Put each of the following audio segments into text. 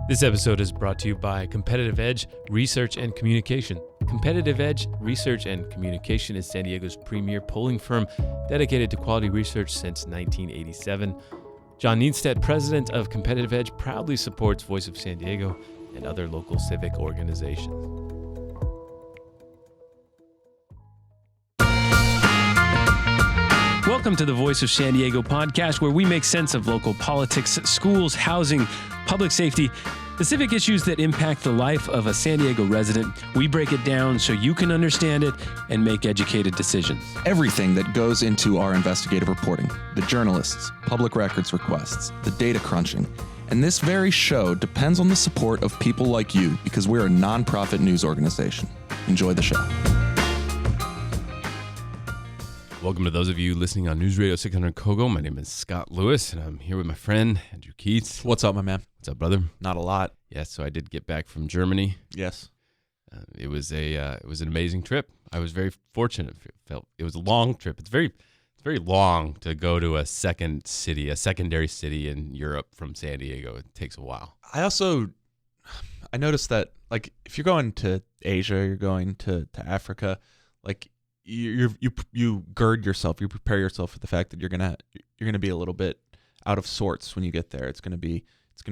This episode is brought to you by Competitive Edge Research and Communication. Competitive Edge Research and Communication is San Diego's premier polling firm dedicated to quality research since 1987. John Nienstedt, president of Competitive Edge, proudly supports Voice of San Diego and other local civic organizations. Welcome to the Voice of San Diego podcast, where we make sense of local politics, schools, housing, public safety, the civic issues that impact the life of a San Diego resident. We break it down so you can understand it and make educated decisions. Everything that goes into our investigative reporting, the journalists, public records requests, the data crunching, and this very show depends on the support of people like you because we're a nonprofit news organization. Enjoy the show. Welcome to those of you listening on News Radio 600 Kogo. My name is Scott Lewis, and I'm here with my friend, Andrew Keatts. What's up, my man? What's up, brother? Not a lot. Yeah, so I did get back from Germany. Yes. It was an amazing trip. I was very fortunate. It was a long trip. It's very long to go to a secondary city in Europe from San Diego. It takes a while. I noticed that, like, if you're going to Asia, you're going to Africa, like, you gird yourself, you prepare yourself for the fact that you're gonna be a little bit out of sorts when you get there. It's gonna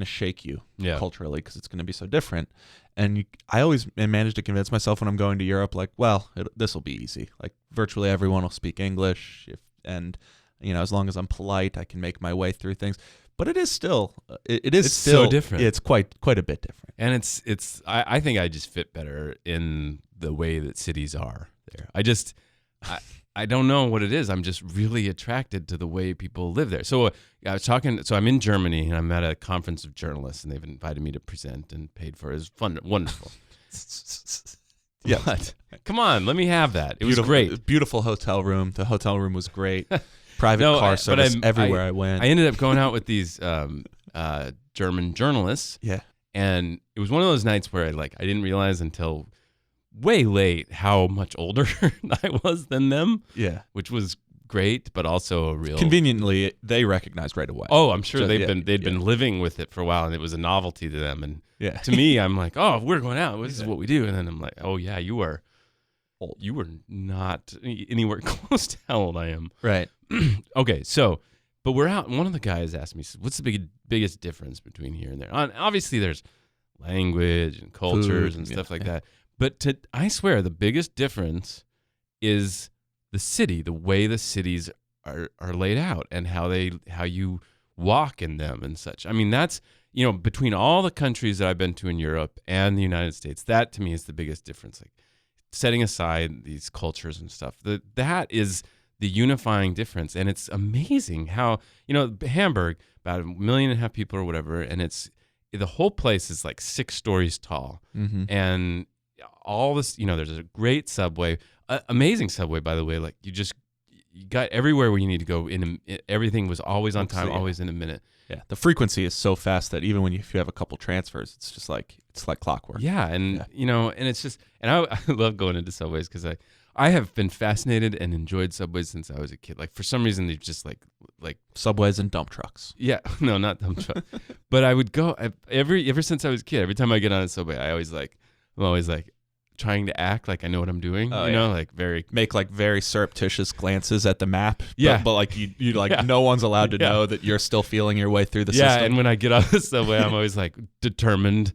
shake you culturally because it's gonna be so different. And I always manage to convince myself when I'm going to Europe, like, well, this will be easy. Like, virtually everyone will speak English, and as long as I'm polite, I can make my way through things. But it is still it's still so different. It's quite a bit different. And I think I just fit better in the way that cities are there. I don't know what it is. I'm just really attracted to the way people live there. So I'm in Germany, and I'm at a conference of journalists, and they've invited me to present and paid for it. It was fun, wonderful. Yeah. But, come on, let me have that. It was Beautiful, great. Beautiful hotel room. The hotel room was great. Private car service everywhere I went. I ended up going out with these German journalists. Yeah. And it was one of those nights where I didn't realize until way late how much older I was than them. Yeah. Which was great, but also a real... Conveniently, they recognized right away. Oh, I'm sure they'd been living with it for a while, and it was a novelty to them. And to me, I'm like, oh, we're going out. This is what we do. And then I'm like, oh, yeah, you were old. You were not anywhere close to how old I am. Right. Okay, but we're out, and one of the guys asked me, what's the biggest difference between here and there? Obviously, there's language and cultures and stuff like that. But I swear, the biggest difference is the city, the way the cities are laid out, and how you walk in them and such. I mean, that's, between all the countries that I've been to in Europe and the United States, that to me is the biggest difference. Like, setting aside these cultures and stuff, that is the unifying difference. And it's amazing how, Hamburg, about 1.5 million people or whatever, and the whole place is like 6 stories tall. Mm-hmm. And all this, there's a great subway, amazing subway, by the way. Like, you got everywhere where you need to go. Everything was always on time, always in a minute. Yeah, the frequency is so fast that even if you have a couple transfers, it's just like clockwork. Yeah, and and it's just, and I love going into subways because I have been fascinated and enjoyed subways since I was a kid. Like, for some reason, they've just like subways and dump trucks. Yeah, no, not dump truck. But I would go ever since I was a kid. Every time I get on a subway, I'm always trying to act like I know what I'm doing. Make very surreptitious glances at the map. Yeah, but you no one's allowed to know that you're still feeling your way through the system. Yeah, and when I get off the subway, I'm always determined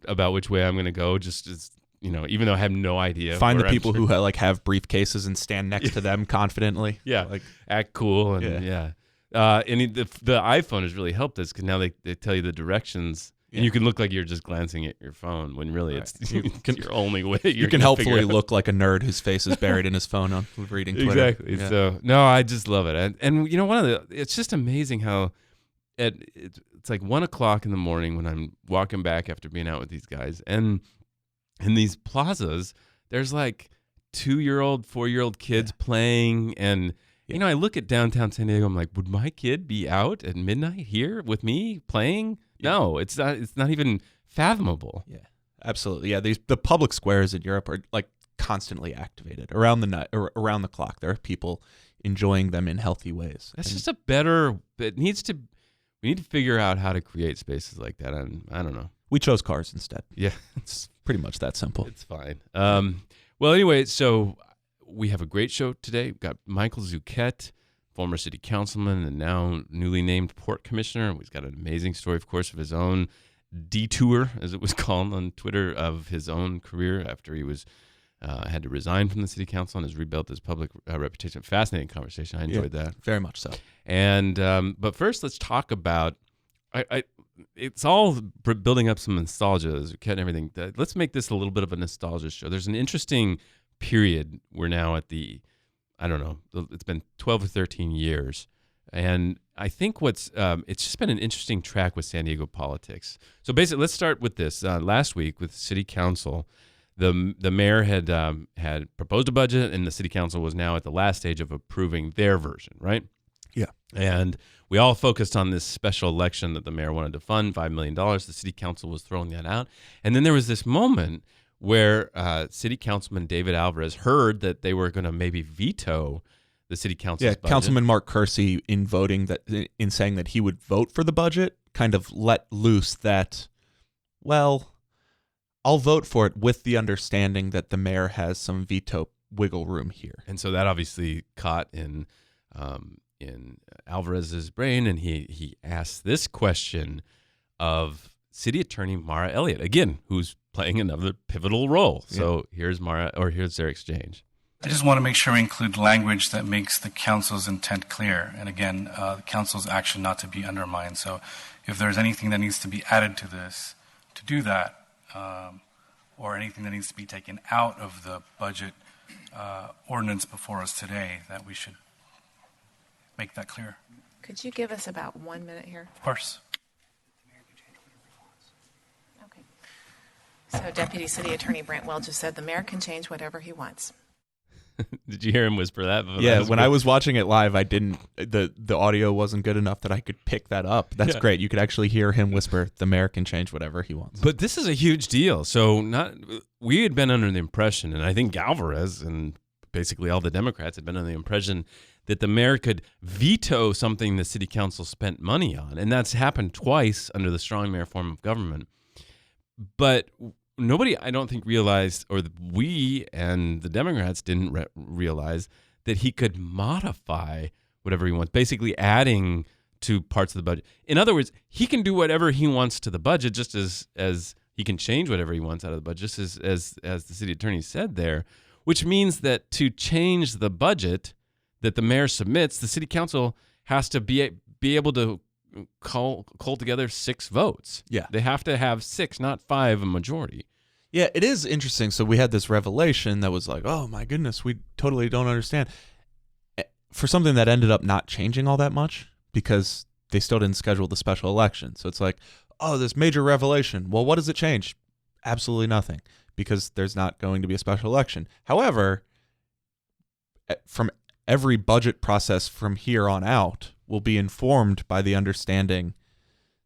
about which way I'm going to go. Just as even though I have no idea. Find the people who have briefcases and stand next to them confidently. Yeah, act cool and and the iPhone has really helped us because now they tell you the directions. And you can look like you're just glancing at your phone when really it's your only way. You can helpfully look like a nerd whose face is buried in his phone on reading Twitter. Exactly. Yeah. So, no, I just love it. And it's just amazing how it's like 1:00 in the morning when I'm walking back after being out with these guys. And in these plazas, there's 2-year-old, 4-year-old kids playing. And, I look at downtown San Diego, I'm like, would my kid be out at midnight here with me playing? No, it's not even fathomable. Yeah, absolutely. Yeah, the public squares in Europe are constantly activated around the night or around the clock. There are people enjoying them in healthy ways. That's just we need to figure out how to create spaces like that. And I don't know. We chose cars instead. Yeah, It's pretty much that simple. it's fine. Well, anyway, so we have a great show today. We've got Michael Zucchet, former city councilman and now newly named port commissioner. He's got an amazing story, of course, of his own detour, as it was called on Twitter, of his own career after he was had to resign from the city council and has rebuilt his public reputation. Fascinating conversation. I enjoyed that Very much so. And but first, let's talk about. It's all building up some nostalgia, Zucchet and everything. Let's make this a little bit of a nostalgia show. There's an interesting period. We're now at the, I don't know, it's been 12 or 13 years. And I think it's just been an interesting track with San Diego politics. So basically, let's start with this. Last week with city council, the mayor had proposed a budget, and the city council was now at the last stage of approving their version, right? Yeah. And we all focused on this special election that the mayor wanted to fund, $5 million. The city council was throwing that out. And then there was this moment where city councilman David Alvarez heard that they were going to maybe veto the city council's budget. Councilman Mark Kersey, in saying that he would vote for the budget, kind of let loose that, well, I'll vote for it with the understanding that the mayor has some veto wiggle room here. And so that obviously caught in Alvarez's brain, and he asked this question of City Attorney Mara Elliott, again, who's playing another pivotal role. So here's their exchange. I just want to make sure we include language that makes the council's intent clear, and again, the council's action not to be undermined. So if there's anything that needs to be added to this to do that, or anything that needs to be taken out of the budget ordinance before us today, that we should make that clear. Could you give us about 1 minute here? Of course. Okay. So Deputy City Attorney Brent Welch just said the mayor can change whatever he wants. Did you hear him whisper that? Yeah, when I was watching it live, I didn't. The audio wasn't good enough that I could pick that up. That's great. You could actually hear him whisper, "The mayor can change whatever he wants." But this is a huge deal. So we had been under the impression, and I think Alvarez and basically all the Democrats had been under the impression that the mayor could veto something the city council spent money on, and that's happened twice under the strong mayor form of government. But nobody, I don't think, realized, or we and the Democrats didn't realize that he could modify whatever he wants, basically adding to parts of the budget. In other words, he can do whatever he wants to the budget, just as he can change whatever he wants out of the budget, just as the city attorney said there, which means that to change the budget that the mayor submits, the city council has to be able to call together 6 votes. Yeah. They have to have 6, not 5, a majority. Yeah, it is interesting. So we had this revelation that was like, oh my goodness, we totally don't understand. For something that ended up not changing all that much because they still didn't schedule the special election. So it's like, oh, this major revelation. Well, what does it change? Absolutely nothing, because there's not going to be a special election. However, from every budget process from here on out will be informed by the understanding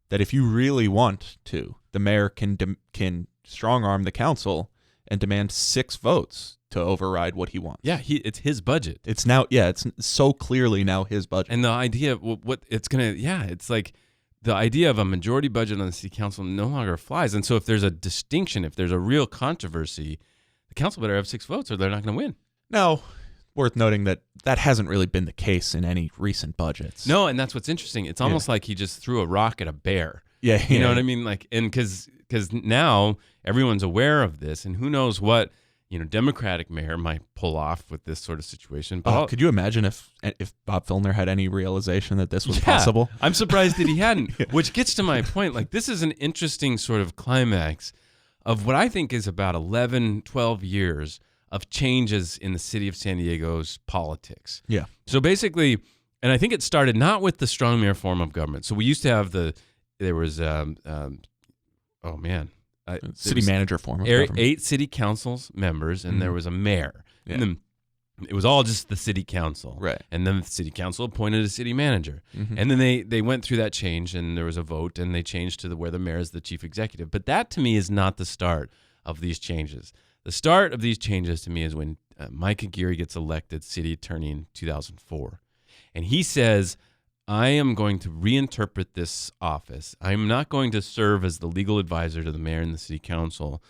that if you really want to, the mayor can strong-arm the council and demand 6 votes to override what he wants. Yeah, it's his budget. It's now, it's so clearly now his budget. And the idea of what it's going to, it's like the idea of a majority budget on the city council no longer flies. And so if there's a distinction, if there's a real controversy, the council better have 6 votes or they're not going to win. Now, worth noting that hasn't really been the case in any recent budgets. No, and that's what's interesting. It's almost like he just threw a rock at a bear. Yeah. You know what I mean? Like, and because now everyone's aware of this, and who knows what, Democratic mayor might pull off with this sort of situation. But could you imagine if Bob Filner had any realization that this was possible? I'm surprised that he hadn't, which gets to my point. Like, this is an interesting sort of climax of what I think is about 11, 12 years of changes in the city of San Diego's politics. Yeah. So basically, and I think it started not with the strong mayor form of government. So we used to have city manager form of government. 8 city councils members, and there was a mayor. Yeah. And then it was all just the city council. Right. And then the city council appointed a city manager. Mm-hmm. And then they went through that change, and there was a vote, and they changed to where the mayor is the chief executive. But that, to me, is not the start of these changes. The start of these changes, to me, is when Mike Aguirre gets elected city attorney in 2004. And he says, I am going to reinterpret this office. I'm not going to serve as the legal advisor to the mayor and the city council.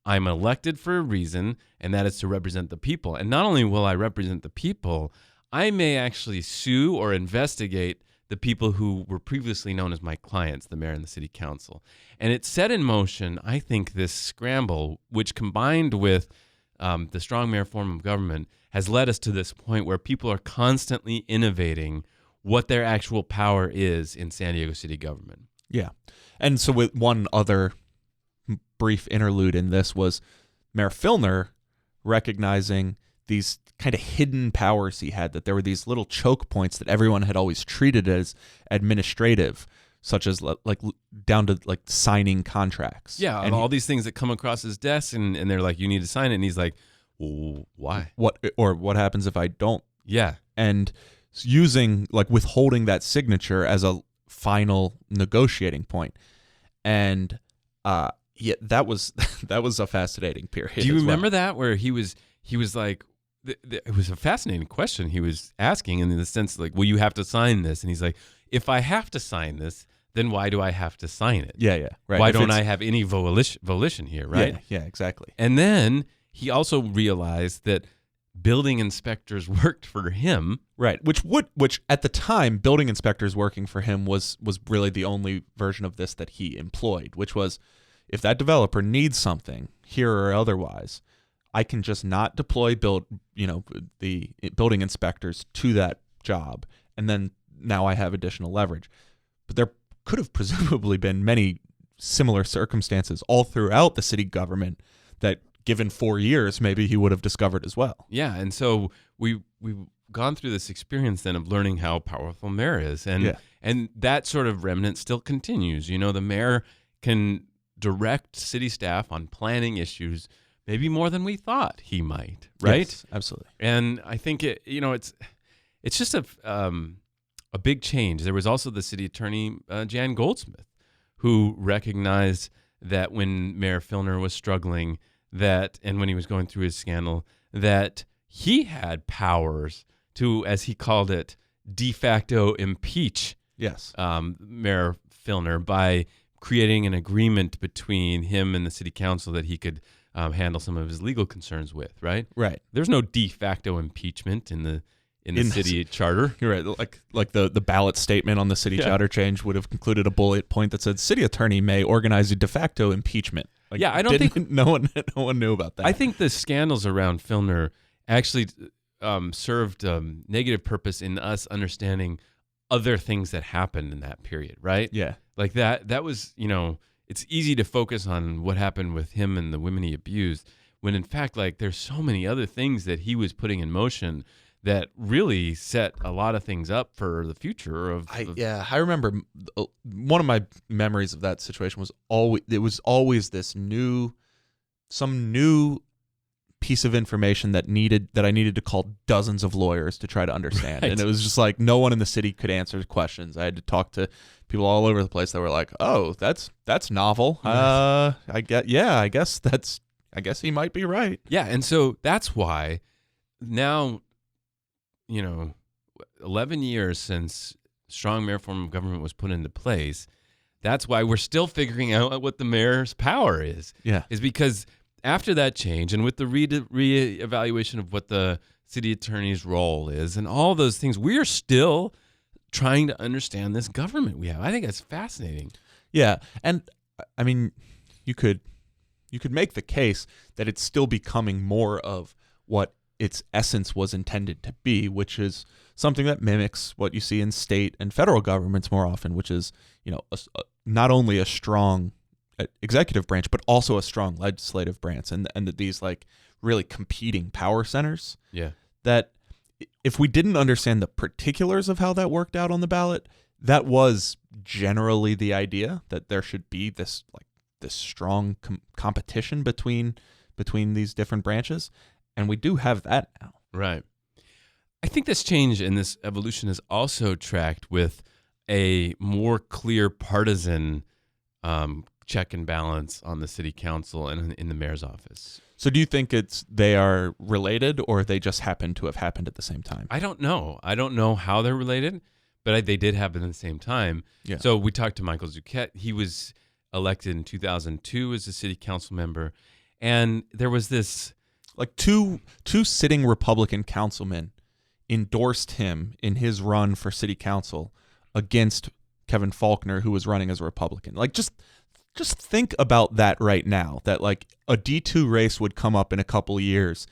I'm elected for a reason, and that is to represent the people. And not only will I represent the people, I may actually sue or investigate the people who were previously known as my clients, the mayor and the city council. And it set in motion, I think, this scramble, which combined with the strong mayor form of government has led us to this point where people are constantly innovating what their actual power is in San Diego City government. Yeah. And so with one other brief interlude in this was Mayor Filner recognizing these kind of hidden powers he had, that there were these little choke points that everyone had always treated as administrative, such as like down to like signing contracts. Yeah, and all these things that come across his desk and they're like, you need to sign it. And he's like, well, why? What happens if I don't? Yeah. And using, like, withholding that signature as a final negotiating point. And yeah, that was a fascinating period. Do you remember that where he was like, it was a fascinating question he was asking in the sense like, well, you have to sign this. And he's like, if I have to sign this, then why do I have to sign it? Yeah, right. Why don't I have any volition here, right? Yeah, exactly. And then he also realized that building inspectors worked for him. Right, which at the time, building inspectors working for him was really the only version of this that he employed, which was, if that developer needs something here or otherwise, I can just not deploy the building inspectors to that job, and then now I have additional leverage. But there could have presumably been many similar circumstances all throughout the city government that, given 4 years, maybe he would have discovered as well. Yeah, and so we've gone through this experience then of learning how powerful mayor is, and that sort of remnant still continues. You know, the mayor can direct city staff on planning issues maybe more than we thought he might, right? Yes, absolutely. And I think it's just a big change. There was also the city attorney, Jan Goldsmith, who recognized that when Mayor Filner was struggling, and when he was going through his scandal, that he had powers to, as he called it, de facto impeach Mayor Filner by creating an agreement between him and the city council that he could handle some of his legal concerns with, right? Right. There's no de facto impeachment in the city charter. You're right. Like the ballot statement on the city charter change would have included a bullet point that said city attorney may organize a de facto impeachment. Like, yeah, I don't think no one knew about that. I think the scandals around Filner actually served negative purpose in us understanding other things that happened in that period, right? Yeah. Like that was, it's easy to focus on what happened with him and the women he abused, when in fact, like, there's so many other things that he was putting in motion that really set a lot of things up for the future I remember one of my memories of that situation was always this some new piece of information that I needed to call dozens of lawyers to try to understand. Right. And it was just like no one in the city could answer questions. I had to talk to people all over the place that were like, "Oh, that's novel. I guess he might be right." Yeah, and so that's why now, 11 years since strong mayor form of government was put into place, that's why we're still figuring out what the mayor's power is. Yeah. Is because after that change and with the reevaluation of what the city attorney's role is and all those things, we're still trying to understand this government we have. I think that's fascinating. Yeah. And I mean, you could make the case that it's still becoming more of what its essence was intended to be, which is something that mimics what you see in state and federal governments more often, which is, not only a strong executive branch, but also a strong legislative branch, and that these like really competing power centers. Yeah. That if we didn't understand the particulars of how that worked out on the ballot, that was generally the idea, that there should be this strong competition between these different branches. And we do have that now. Right. I think this change and this evolution is also tracked with a more clear partisan check and balance on the city council and in the mayor's office. So do you think they are related, or they just happen to have happened at the same time? I don't know. I don't know how they're related, but they did happen at the same time. Yeah. So we talked to Michael Zucchet. He was elected in 2002 as a city council member, and there was this like two sitting Republican councilmen endorsed him in his run for city council against Kevin Faulconer, who was running as a Republican. Like just think about that right now, that like a D2 race would come up in a couple of years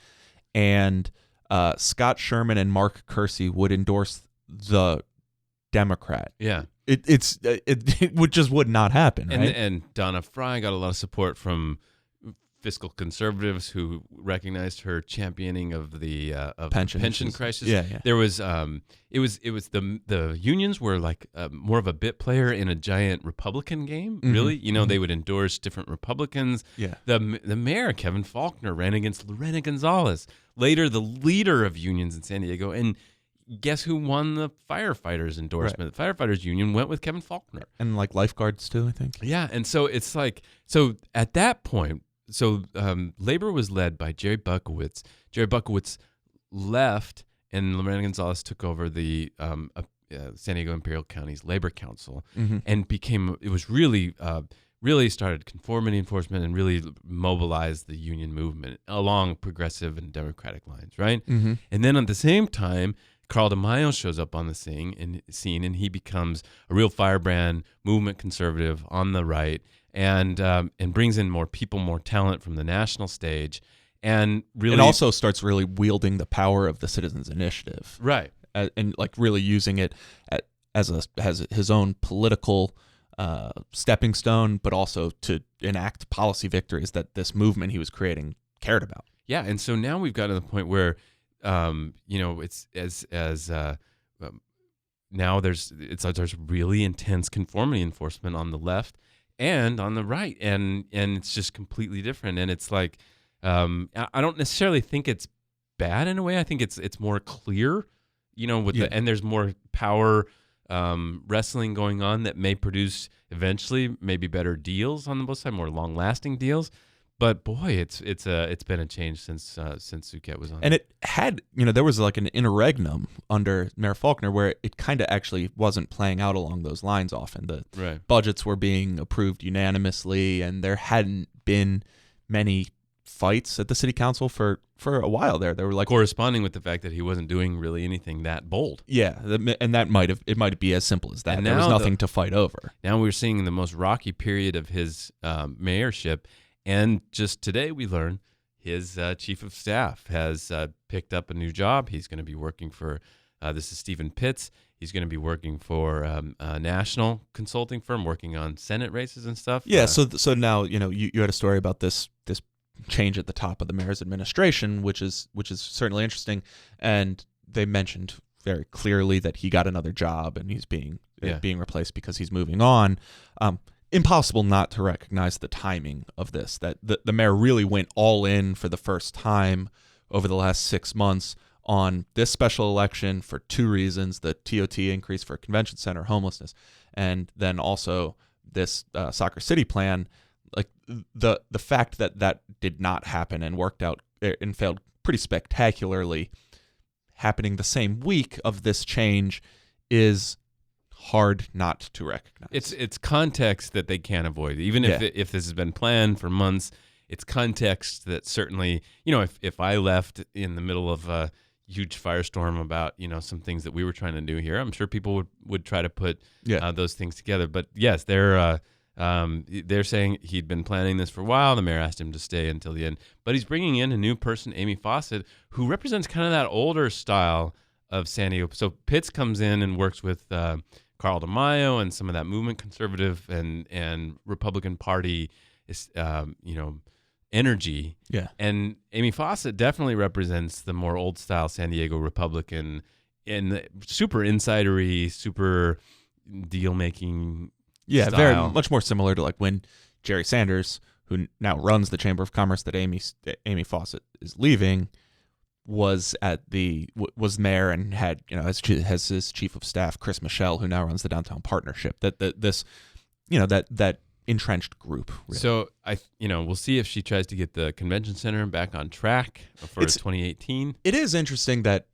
and Scott Sherman and Mark Kersey would endorse the Democrat. Yeah. It would not happen, right? And Donna Fry got a lot of support from fiscal conservatives who recognized her championing of the pension crisis. Yeah. There was it was the unions were like more of a bit player in a giant Republican game. Mm-hmm. Really, they would endorse different Republicans. Yeah. The mayor Kevin Faulconer ran against Lorena Gonzalez, later the leader of unions in San Diego, and guess who won the firefighters endorsement? Right. The firefighters union went with Kevin Faulconer. And like lifeguards too, I think. Yeah, and so it's like, so at that point, Labor was led by Jerry Buckowitz. Jerry Buckowitz left, and Lorena Gonzalez took over the San Diego Imperial County's Labor Council, and really started conformity enforcement and really mobilized the union movement along progressive and democratic lines, right? Mm-hmm. And then at the same time, Carl DeMaio shows up on the scene, and he becomes a real firebrand, movement conservative on the right, and brings in more people, more talent from the national stage, and really, and also starts really wielding the power of the Citizens Initiative, right? And like really using it as his own political stepping stone, but also to enact policy victories that this movement he was creating cared about. Yeah, and so now we've got to the point where, it's now there's really intense conformity enforcement on the left and on the right, and it's just completely different. And it's like, I don't necessarily think it's bad in a way. I think it's more clear, and there's more power wrestling going on that may produce eventually maybe better deals on the both sides, more long-lasting deals. But boy, it's been a change since Zucchet was on. And it had, there was like an interregnum under Mayor Faulconer where it kind of actually wasn't playing out along those lines often. The budgets were being approved unanimously, and there hadn't been many fights at the city council for a while there. They were like corresponding with the fact that he wasn't doing really anything that bold. Yeah, and it might be as simple as that. And there was nothing to fight over. Now we're seeing the most rocky period of his mayorship. And just today we learned his chief of staff has picked up a new job. He's going to be working for, this is Stephen Pitts. He's going to be working for a national consulting firm working on Senate races and stuff. Yeah, so now, you had a story about this change at the top of the mayor's administration, which is certainly interesting. And they mentioned very clearly that he got another job and he's being replaced because he's moving on. Impossible not to recognize the timing of this, that the mayor really went all in for the first time over the last 6 months on this special election for two reasons: the TOT increase for convention center homelessness, and then also this SoccerCity plan. Like the fact that did not happen and worked out and failed pretty spectacularly, happening the same week of this change, is hard not to recognize. It's context that they can't avoid. Even if this has been planned for months, it's context that certainly, if I left in the middle of a huge firestorm about, some things that we were trying to do here, I'm sure people would try to put those things together. But yes, they're saying he'd been planning this for a while. The mayor asked him to stay until the end, but he's bringing in a new person, Amy Fawcett, who represents kind of that older style of San Diego. So Pitts comes in and works with Carl DeMaio and some of that movement conservative and Republican Party, energy. Yeah. And Amy Fawcett definitely represents the more old style San Diego Republican and super insidery, super deal making. Yeah, style. very much more similar to like when Jerry Sanders, who now runs the Chamber of Commerce that Amy Fawcett is leaving, was mayor and had has his chief of staff Chris Michelle, who now runs the Downtown Partnership. That entrenched group. Really. So we'll see if she tries to get the convention center back on track for 2018. It is interesting that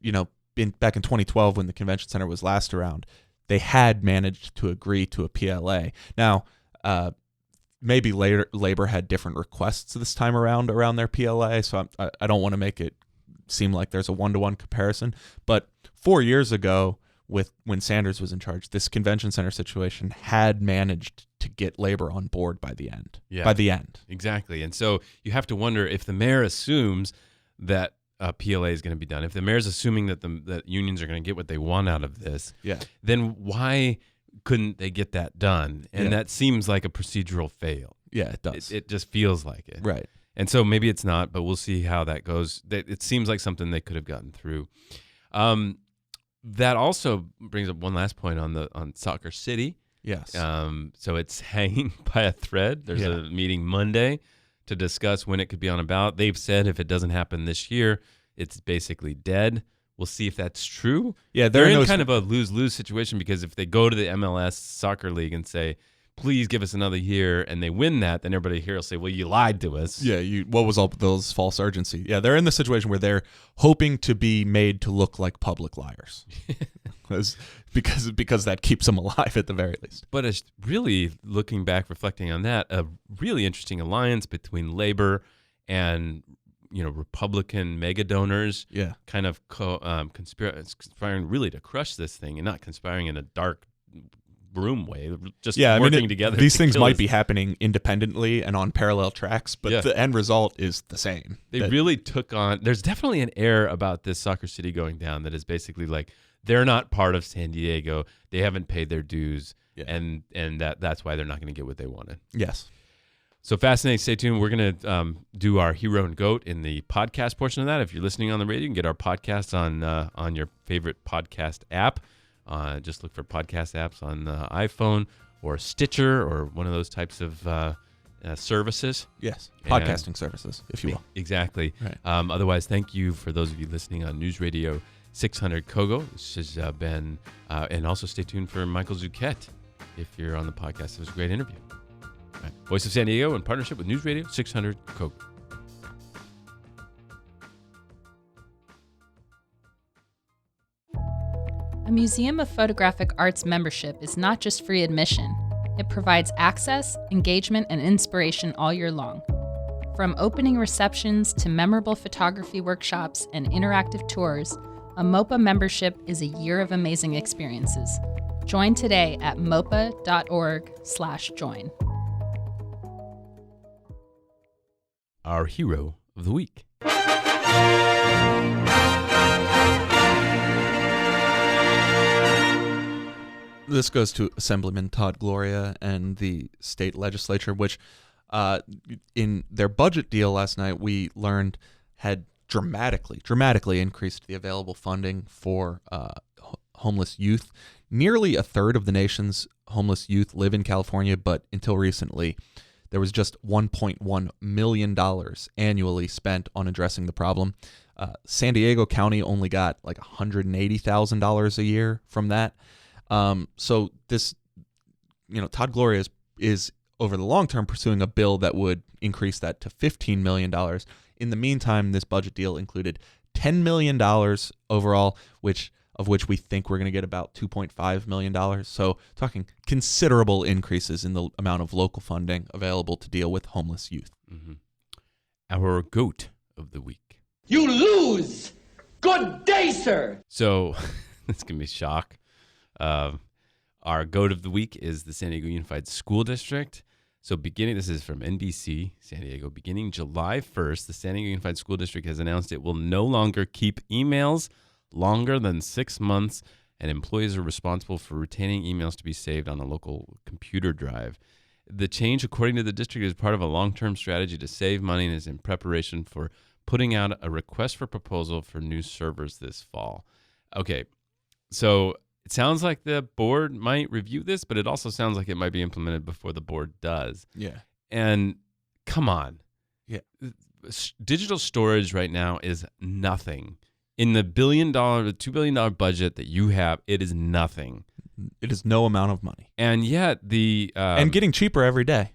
back in 2012 when the convention center was last around, they had managed to agree to a PLA. Now, maybe later labor had different requests this time around their PLA, so I don't want to make it seem like there's a one-to-one comparison. But 4 years ago, when Sanders was in charge, this convention center situation had managed to get labor on board by the end. Yeah. By the end. Exactly. And so you have to wonder if the mayor assumes that PLA is going to be done. If the mayor's assuming that unions are going to get what they want out of this, then why couldn't they get that done? And that seems like a procedural fail. Yeah, it does. It just feels like it. Right. And so maybe it's not, but we'll see how that goes. It seems like something they could have gotten through. That also brings up one last point on SoccerCity. Yes. So it's hanging by a thread. There's a meeting Monday to discuss when it could be on a ballot. They've said if it doesn't happen this year, it's basically dead. We'll see if that's true. Yeah, they're in kind of a lose-lose situation, because if they go to the MLS Soccer League and say, please give us another year, and they win that, then everybody here will say, well, you lied to us. Yeah, what was all those false urgency? Yeah, they're in the situation where they're hoping to be made to look like public liars. because that keeps them alive at the very least. But it's really, looking back, reflecting on that, a really interesting alliance between labor and Republican mega donors. Yeah, kind of conspiring really to crush this thing, and not conspiring in a dark broom way. Just working together. These things might be happening independently and on parallel tracks, but the end result is the same. They really took on. There's definitely an air about this SoccerCity going down that is basically like, they're not part of San Diego. They haven't paid their dues, and that's why they're not going to get what they wanted. Yes. So fascinating. Stay tuned. We're going to do our hero and goat in the podcast portion of that. If you're listening on the radio, you can get our podcast on your favorite podcast app. Just look for podcast apps on the iPhone or Stitcher or one of those types of services. Yes, podcasting services, if you will. Exactly. Right. Otherwise, thank you for those of you listening on News Radio 600 Kogo. This has been, and also stay tuned for Michael Zucchet if you're on the podcast. It was a great interview. All right. Voice of San Diego in partnership with News Radio 600 Kogo. A Museum of Photographic Arts membership is not just free admission. It provides access, engagement, and inspiration all year long. From opening receptions to memorable photography workshops and interactive tours, a MOPA membership is a year of amazing experiences. Join today at mopa.org/join. Our hero of the week. This goes to Assemblyman Todd Gloria and the state legislature, which in their budget deal last night, we learned had dramatically increased the available funding for homeless youth. Nearly a third of the nation's homeless youth live in California, but until recently, there was just $1.1 million annually spent on addressing the problem. San Diego County only got like $180,000 a year from that. So this, Todd Gloria is over the long term pursuing a bill that would increase that to $15 million. In the meantime, this budget deal included $10 million overall, of which we think we're going to get about $2.5 million. So talking considerable increases in the amount of local funding available to deal with homeless youth. Mm-hmm. Our goat of the week. You lose! Good day, sir! So this can be a shock. Our goat of the week is the San Diego Unified School District. So this is from NBC San Diego, beginning July 1st, the San Diego Unified School District has announced it will no longer keep emails longer than 6 months, and employees are responsible for retaining emails to be saved on a local computer drive. The change, according to the district, is part of a long-term strategy to save money and is in preparation for putting out a request for proposal for new servers this fall. Okay, so it sounds like the board might review this, but it also sounds like it might be implemented before the board does. Yeah. And come on. Yeah. Digital storage right now is nothing. In the $2 billion budget that you have, it is nothing. It is no amount of money. And yet and getting cheaper every day.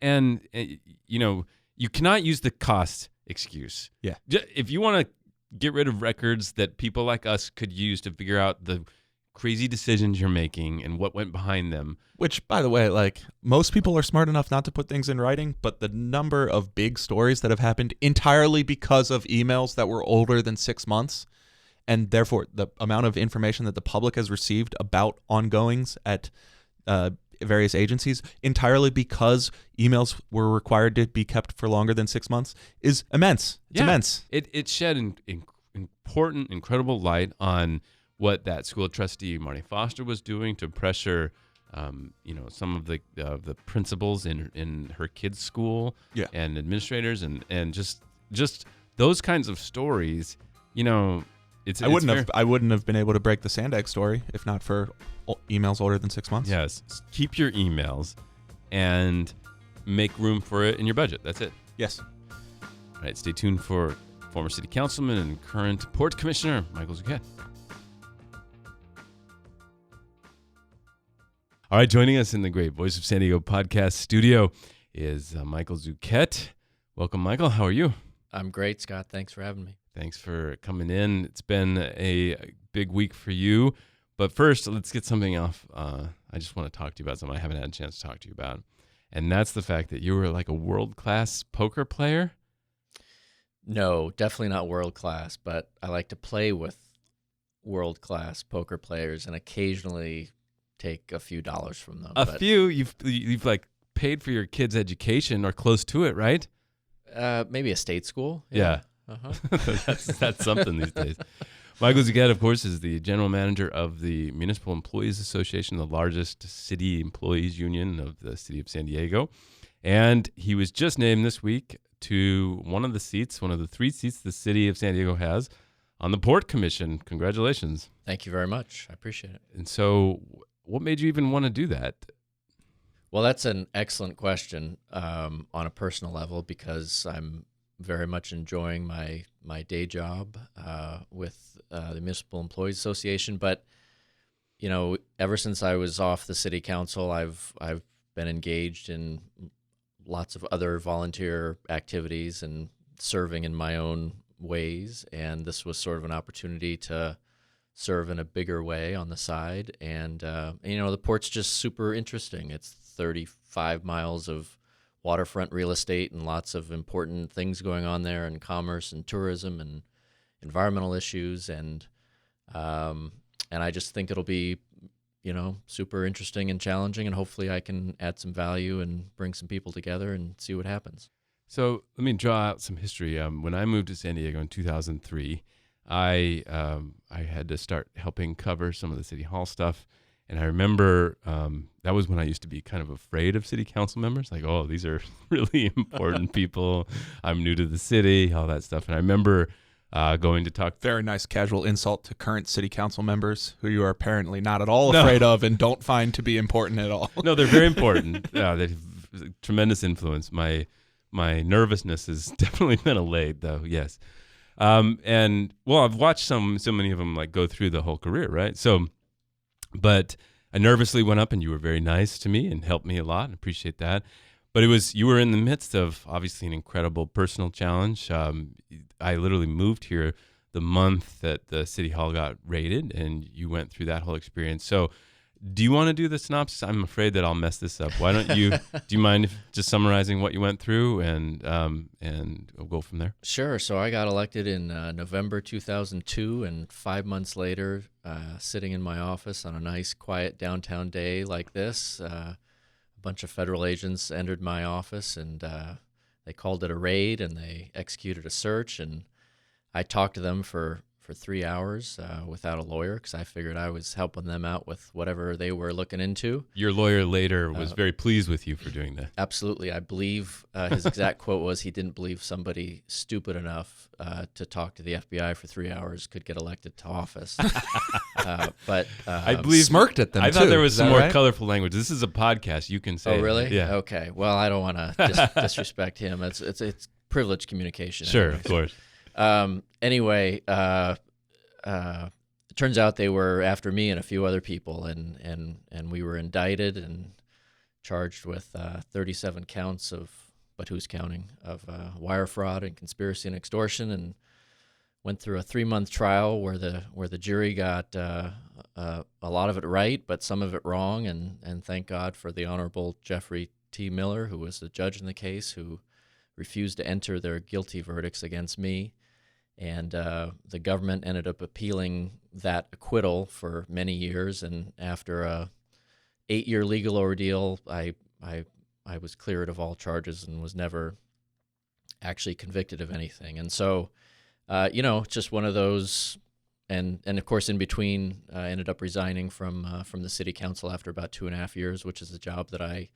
And, you cannot use the cost excuse. Yeah. If you want to get rid of records that people like us could use to figure out the crazy decisions you're making and what went behind them. Which, by the way, like, most people are smart enough not to put things in writing, but the number of big stories that have happened entirely because of emails that were older than 6 months, and therefore the amount of information that the public has received about ongoings at various agencies entirely because emails were required to be kept for longer than 6 months is immense. It's immense. It shed an important, incredible light on what that school trustee Marty Foster was doing to pressure, some of the principals in her kids' school, and administrators, and just those kinds of stories. I wouldn't have been able to break the sand egg story if not for emails older than 6 months. Yes, keep your emails and make room for it in your budget. That's it. Yes. All right, stay tuned for former city councilman and current port commissioner Michael Zucchet. All right, joining us in the great Voice of San Diego podcast studio is Michael Zucchet. Welcome, Michael. How are you? I'm great, Scott. Thanks for having me. Thanks for coming in. It's been a big week for you. But first, let's get something off. I just want to talk to you about something I haven't had a chance to talk to you about. And that's the fact that you were like a world-class poker player. No, definitely not world-class, but I like to play with world-class poker players and occasionally take a few dollars from them. Few? You've like paid for your kids' education or close to it, right? Maybe a state school. Yeah. Uh-huh. That's something these days. Michael Zucchet, of course, is the general manager of the Municipal Employees Association, the largest city employees union of the city of San Diego. And he was just named this week to one of the 3 seats the city of San Diego has on the Port Commission. Congratulations. Thank you very much. I appreciate it. And so what made you even want to do that? Well, that's an excellent question on a personal level because I'm very much enjoying my day job with the Municipal Employees Association. But, ever since I was off the city council, I've been engaged in lots of other volunteer activities and serving in my own ways. And this was sort of an opportunity to serve in a bigger way on the side. And, the port's just super interesting. It's 35 miles of waterfront real estate and lots of important things going on there, and commerce and tourism and environmental issues. And I just think it'll be, super interesting and challenging, and hopefully I can add some value and bring some people together and see what happens. So let me draw out some history. When I moved to San Diego in 2003, I had to start helping cover some of the city hall stuff. And I remember that was when I used to be kind of afraid of city council members. Like, oh, these are really important people. I'm new to the city, all that stuff. And I remember going to talk. Very nice casual insult to current city council members who you are apparently not at all afraid of and don't find to be important at all. No, they're very important. They have tremendous influence. My nervousness has definitely been allayed, though. Yes. And well, I've watched so many of them like go through the whole career, right? So, but I nervously went up, and you were very nice to me and helped me a lot. I appreciate that. But you were in the midst of obviously an incredible personal challenge. I literally moved here the month that the city hall got raided, and you went through that whole experience. So do you want to do the synopsis? I'm afraid that I'll mess this up. Why don't you, do you mind just summarizing what you went through, and we'll go from there? Sure. So I got elected in November 2002, and 5 months later, sitting in my office on a nice, quiet downtown day like this, a bunch of federal agents entered my office, and they called it a raid, and they executed a search, and I talked to them for 3 hours without a lawyer because I figured I was helping them out with whatever they were looking into. Your lawyer later was very pleased with you for doing that. Absolutely. I believe his exact quote was he didn't believe somebody stupid enough to talk to the FBI for 3 hours could get elected to office. But I believe smirked at them. I thought there was some more right? colorful language. This is a podcast. You can say. Oh, really? That. Yeah. Okay. Well, I don't want to disrespect him. It's privileged communication. Sure, anyways. of course. Anyway, it turns out they were after me and a few other people, and we were indicted and charged with 37 counts of, but who's counting, of wire fraud and conspiracy and extortion. And went through a 3-month trial where the jury got a lot of it right, but some of it wrong, and thank God for the Honorable Jeffrey T. Miller, who was the judge in the case, who refused to enter their guilty verdicts against me. And the government ended up appealing that acquittal for many years, and after a 8-year legal ordeal, I was cleared of all charges and was never actually convicted of anything. And so, just one of those. And of course, in between, I ended up resigning from the city council after about 2.5 years, which is a job that I,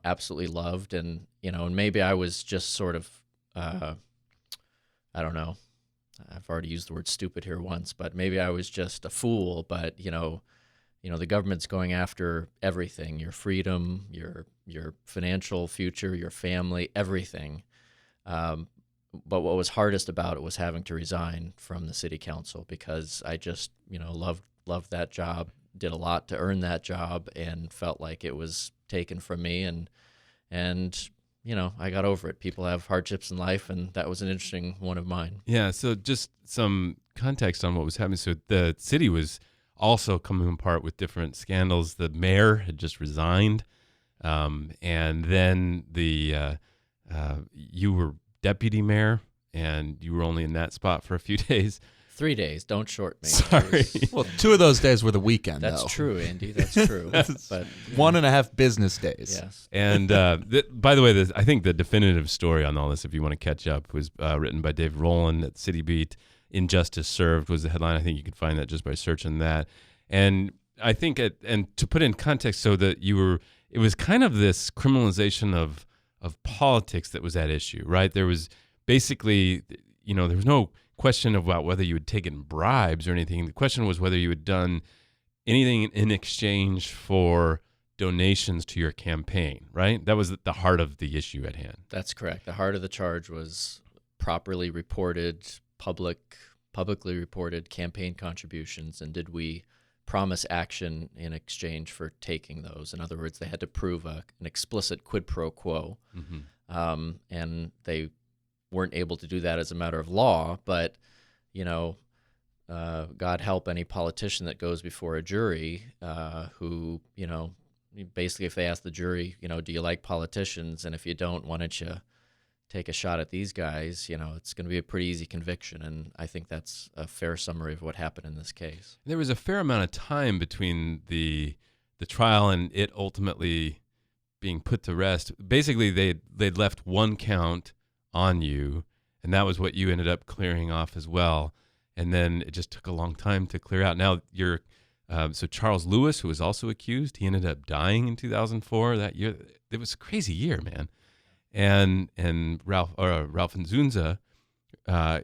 absolutely loved. And and maybe I was just sort of, I don't know. I've already used the word stupid here once, but maybe I was just a fool. But the government's going after everything: your freedom, your financial future, your family, everything. But what was hardest about it was having to resign from the city council, because I just, loved that job, did a lot to earn that job, and felt like it was taken from me. And I got over it. People have hardships in life, and that was an interesting one of mine. Yeah, so just some context on what was happening. So the city was also coming apart with different scandals. The mayor had just resigned, and then you were deputy mayor, and you were only in that spot for a few days. 3 days. Don't short me. Sorry. Well, 2 of those days were the weekend, That's though. true, Andy. That's true. But 1.5 business days. yes. And by the way, I think the definitive story on all this, if you want to catch up, was written by Dave Rowland at City Beat. Injustice Served was the headline. I think you could find that just by searching that. And I think, and to put in context, so that it was kind of this criminalization of politics that was at issue, right? There was basically, there was no question about whether you had taken bribes or anything. The question was whether you had done anything in exchange for donations to your campaign, right? That was the heart of the issue at hand. That's correct. The heart of the charge was properly reported, publicly reported campaign contributions, and did we promise action in exchange for taking those? In other words, they had to prove an explicit quid pro quo, and they weren't able to do that as a matter of law. But God help any politician that goes before a jury who basically, if they ask the jury, do you like politicians, and if you don't, why don't you take a shot at these guys, it's going to be a pretty easy conviction. And I think that's a fair summary of what happened in this case. There was a fair amount of time between the trial and it ultimately being put to rest. Basically, they'd left one count on you, and that was what you ended up clearing off as well. And then it just took a long time to clear out. Now you're so Charles Lewis, who was also accused, he ended up dying in 2004. That year, it was a crazy year, man. And Ralph Nzunza,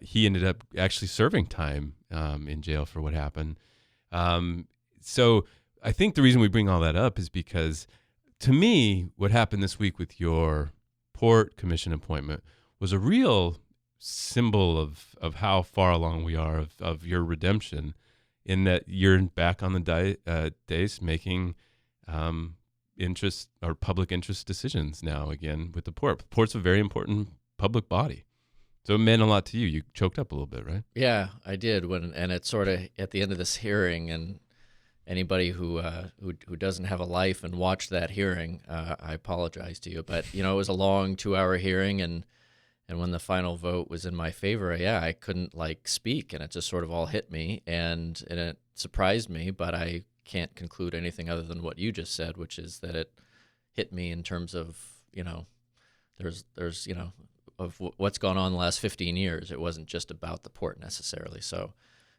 he ended up actually serving time in jail for what happened. So I think the reason we bring all that up is because, to me, what happened this week with your Port Commission appointment was a real symbol of how far along we are of your redemption, in that you're back on the dais making interest or public interest decisions now again with the port. Port's a very important public body. So it meant a lot to you. You choked up a little bit, right? Yeah, I did. And it's sort of at the end of this hearing, and anybody who doesn't have a life and watched that hearing, I apologize to you. But, it was a long 2-hour hearing, and when the final vote was in my favor, I couldn't speak, and it just sort of all hit me, and it surprised me, but I can't conclude anything other than what you just said, which is that it hit me in terms of, there's of what's gone on the last 15 years. It wasn't just about the port necessarily. So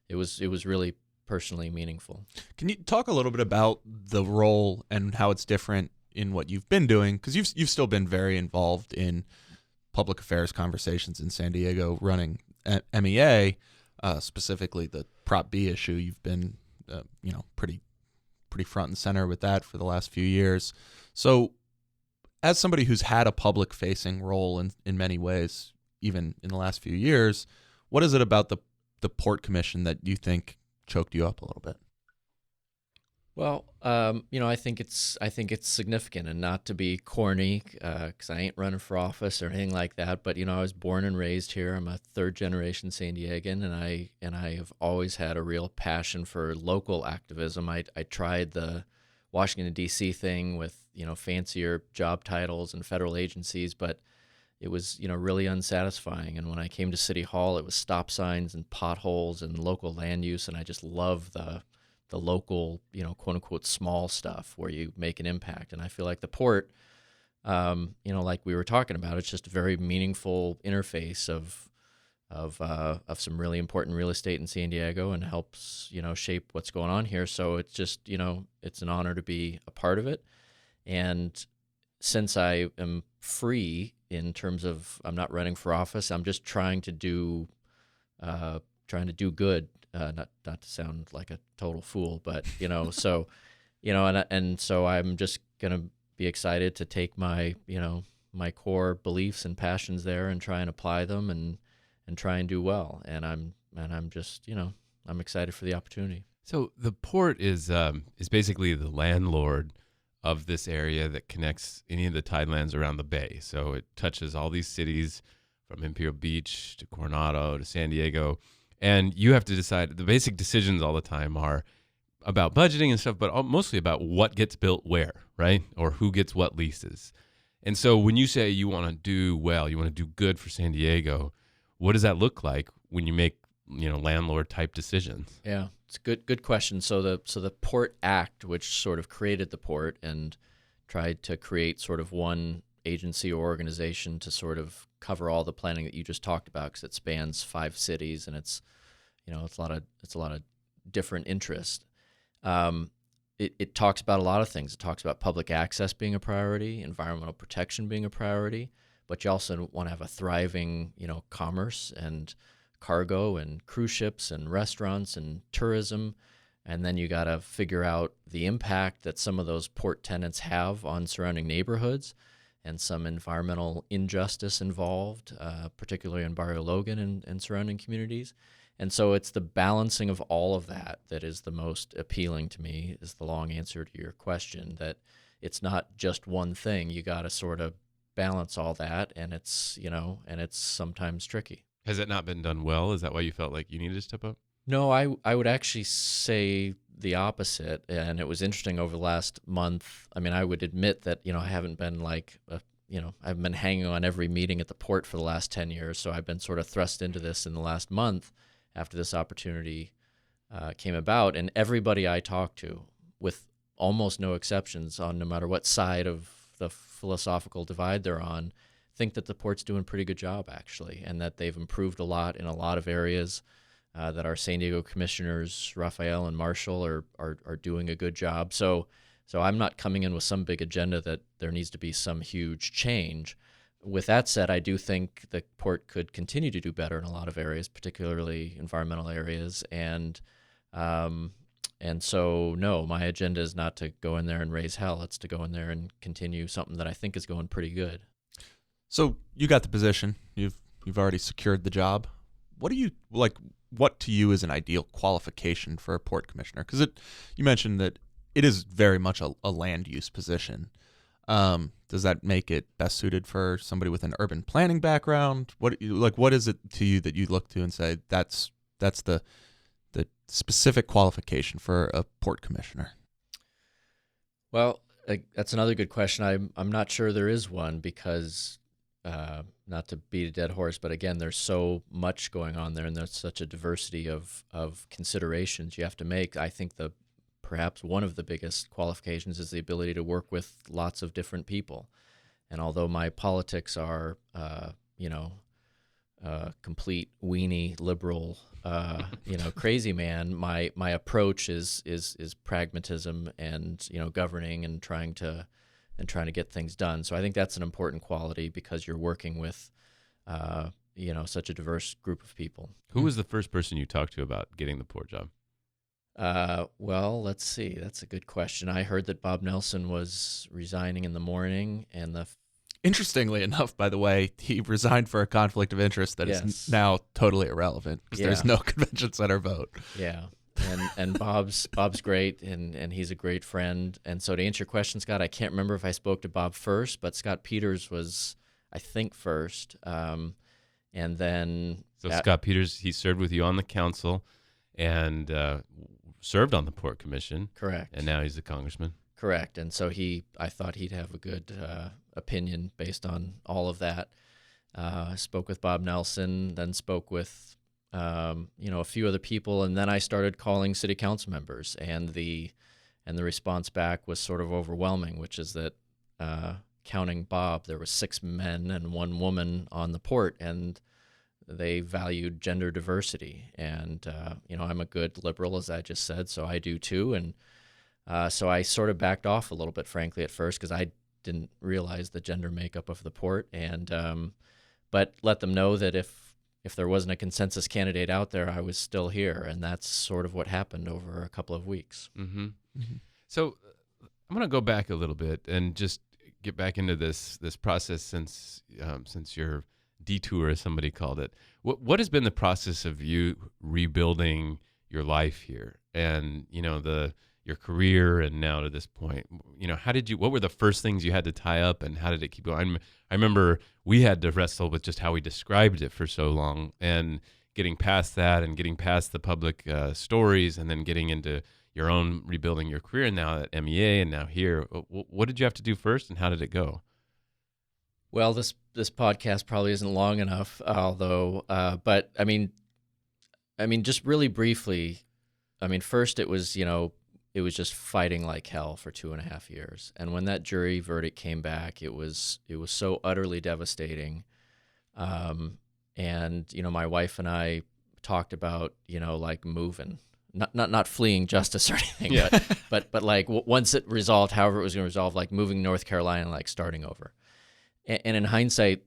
it was really personally meaningful. Can you talk a little bit about the role and how it's different in what you've been doing? Because you've still been very involved in public affairs conversations in San Diego, running MEA, specifically the Prop B issue. You've been, pretty front and center with that for the last few years. So, as somebody who's had a public-facing role in many ways, even in the last few years, what is it about the Port Commission that you think choked you up a little bit? Well, I think it's significant, and not to be corny, because I ain't running for office or anything like that. But I was born and raised here. I'm a third generation San Diegan, and I have always had a real passion for local activism. I tried the Washington D.C. thing with fancier job titles and federal agencies, but it was really unsatisfying. And when I came to City Hall, it was stop signs and potholes and local land use, and I just love the local, quote unquote, small stuff where you make an impact. And I feel like the port, like we were talking about, it's just a very meaningful interface of some really important real estate in San Diego, and helps, shape what's going on here. So it's just, it's an honor to be a part of it. And since I am free in terms of I'm not running for office, I'm just trying to do good. Not to sound like a total fool, but so and so I'm just gonna be excited to take my my core beliefs and passions there and try and apply them and try and do well. And I'm just I'm excited for the opportunity. So the port is basically the landlord of this area that connects any of the tidelands around the bay. So it touches all these cities from Imperial Beach to Coronado to San Diego. And you have to decide, the basic decisions all the time are about budgeting and stuff, but mostly about what gets built where, right? Or who gets what leases. And so when you say you want to do well, you want to do good for San Diego, what does that look like when you make, landlord type decisions? Yeah, it's a good question. So the Port Act, which sort of created the port and tried to create sort of one agency or organization to sort of cover all the planning that you just talked about, because it spans 5 cities and it's a lot of different interests. It talks about a lot of things. It talks about public access being a priority, environmental protection being a priority, but you also want to have a thriving commerce and cargo and cruise ships and restaurants and tourism. And then you got to figure out the impact that some of those port tenants have on surrounding neighborhoods, and some environmental injustice involved, particularly in Barrio Logan and surrounding communities. And so it's the balancing of all of that that is the most appealing to me, is the long answer to your question, that it's not just one thing. You got to sort of balance all that, and it's sometimes tricky. Has it not been done well? Is that why you felt like you needed to step up? No, I would actually say the opposite. And it was interesting over the last month. I mean, I would admit that, I haven't been I've been hanging on every meeting at the port for the last 10 years. So I've been sort of thrust into this in the last month after this opportunity came about. And everybody I talked to, with almost no exceptions, on no matter what side of the philosophical divide they're on, think that the port's doing a pretty good job, actually, and that they've improved a lot in a lot of areas. That our San Diego commissioners, Raphael and Marshall, are doing a good job. So I'm not coming in with some big agenda that there needs to be some huge change. With that said, I do think the port could continue to do better in a lot of areas, particularly environmental areas. And so, no, my agenda is not to go in there and raise hell. It's to go in there and continue something that I think is going pretty good. So you got the position. You've already secured the job. What do you like? What to you is an ideal qualification for a port commissioner? Because you mentioned that it is very much a land use position. Does that make it best suited for somebody with an urban planning background? What is it to you that you look to and say that's the specific qualification for a port commissioner? Well, that's another good question. I'm not sure there is one, because not to beat a dead horse, but again, there's so much going on there, and there's such a diversity of considerations you have to make. I think perhaps one of the biggest qualifications is the ability to work with lots of different people. And although my politics are, complete weenie liberal, crazy man, my approach is pragmatism and governing and trying to get things done. So I think that's an important quality, because you're working with, such a diverse group of people. Who was the first person you talked to about getting the port job? Well, let's see. That's a good question. I heard that Bob Nelson was resigning in the morning, and Interestingly enough, by the way, he resigned for a conflict of interest that is now totally irrelevant, because there's no convention center vote. Yeah. and Bob's great, and he's a great friend. And so to answer your question, Scott, I can't remember if I spoke to Bob first, but Scott Peters was, I think, first. And then Scott Peters, he served with you on the council and served on the Port Commission. Correct. And now he's a congressman. Correct. And so I thought he'd have a good opinion based on all of that. Spoke with Bob Nelson, then spoke with a few other people, and then I started calling city council members, and the response back was sort of overwhelming, which is that counting Bob, there were 6 men and 1 woman on the port, and they valued gender diversity. And I'm a good liberal, as I just said, so I do too. And so I sort of backed off a little bit, frankly, at first, because I didn't realize the gender makeup of the port, and but let them know that if there wasn't a consensus candidate out there, I was still here, and that's sort of what happened over a couple of weeks. Mm-hmm. Mm-hmm. So I'm going to go back a little bit and just get back into this process since your detour, as somebody called it. What has been the process of you rebuilding your life here, and your career, and now to this point? What were the first things you had to tie up, and how did it keep going? I remember we had to wrestle with just how we described it for so long, and getting past that, and getting past the public stories, and then getting into your own rebuilding your career now at MEA and now here. What did you have to do first, and how did it go? Well, this podcast probably isn't long enough, although, but I mean, just really briefly, first it was, it was just fighting like hell for 2.5 years. And when that jury verdict came back, it was so utterly devastating. And my wife and I talked about, like moving, not fleeing justice or anything, yeah. but like once it resolved, however it was going to resolve, like moving to North Carolina, like starting over. And in hindsight,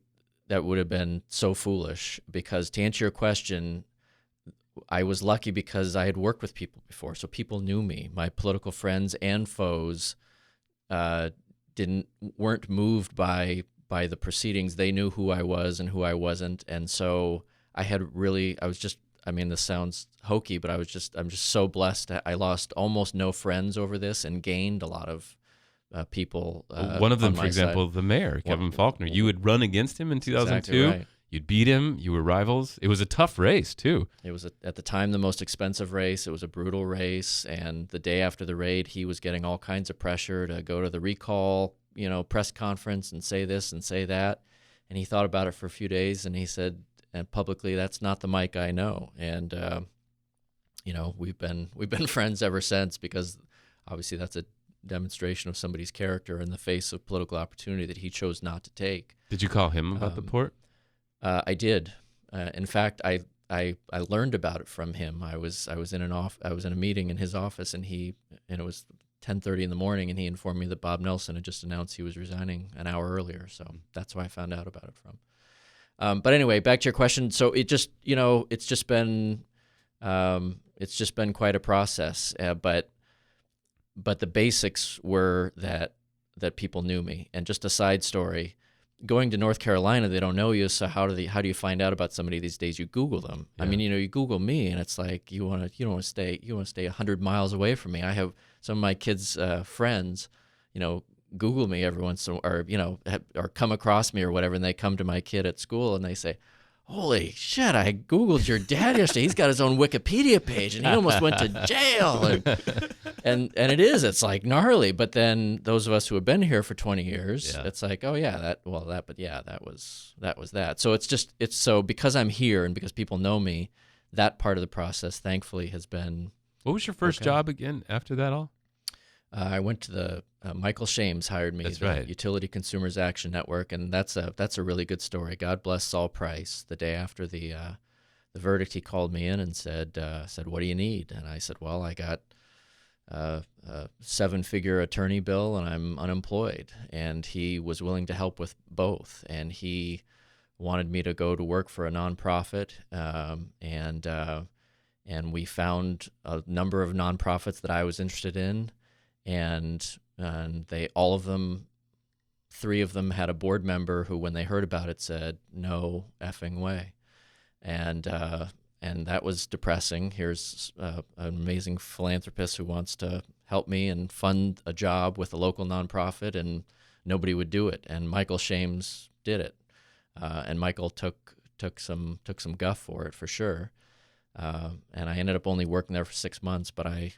that would have been so foolish, because to answer your question, I was lucky because I had worked with people before, so people knew me. My political friends and foes weren't moved by the proceedings. They knew who I was and who I wasn't, and so this sounds hokey, but I'm just so blessed. I lost almost no friends over this and gained a lot of people. One of them, for example, side. The mayor, Kevin Faulconer. You would run against him in 2002. Exactly right. You'd beat him. You were rivals. It was a tough race, too. It was, at the time, the most expensive race. It was a brutal race. And the day after the raid, he was getting all kinds of pressure to go to the recall, press conference and say this and say that. And he thought about it for a few days, and he said, and publicly, that's not the Mike I know. And, we've been friends ever since, because obviously that's a demonstration of somebody's character in the face of political opportunity that he chose not to take. Did you call him about the port? I did. In fact, I learned about it from him. I was in a meeting in his office, and it was 10:30 in the morning, and he informed me that Bob Nelson had just announced he was resigning an hour earlier. So that's where I found out about it from. But anyway, back to your question. So it just, it's just been quite a process. But the basics were that people knew me. And just a side story. Going to North Carolina, they don't know you, so how do you find out about somebody these days? You Google them. Yeah. You Google me, and it's like you want to stay 100 miles away from me. I have some of my kids' friends, Google me every once in a while, or come across me or whatever, and they come to my kid at school and they say, "Holy shit, I Googled your dad yesterday. He's got his own Wikipedia page, and he almost went to jail." And it's like gnarly. But then those of us who have been here for 20 years, It's like, oh yeah, that was that. So so because I'm here and because people know me, that part of the process, thankfully, has been. What was your first job again after that all? I went to the Michael Shames hired me. That's the right. Utility Consumers Action Network, and that's a really good story. God bless Saul Price. The day after the verdict, he called me in and said, "What do you need?" And I said, "Well, I got a 7-figure attorney bill, and I'm unemployed." And he was willing to help with both, and he wanted me to go to work for a nonprofit, and we found a number of nonprofits that I was interested in. And they, all of them, 3 of them had a board member who, when they heard about it, said, "No effing way." And and that was depressing. Here's an amazing philanthropist who wants to help me and fund a job with a local nonprofit, and nobody would do it. And Michael Shames did it, and Michael took some guff for it for sure. And I ended up only working there for 6 months, but I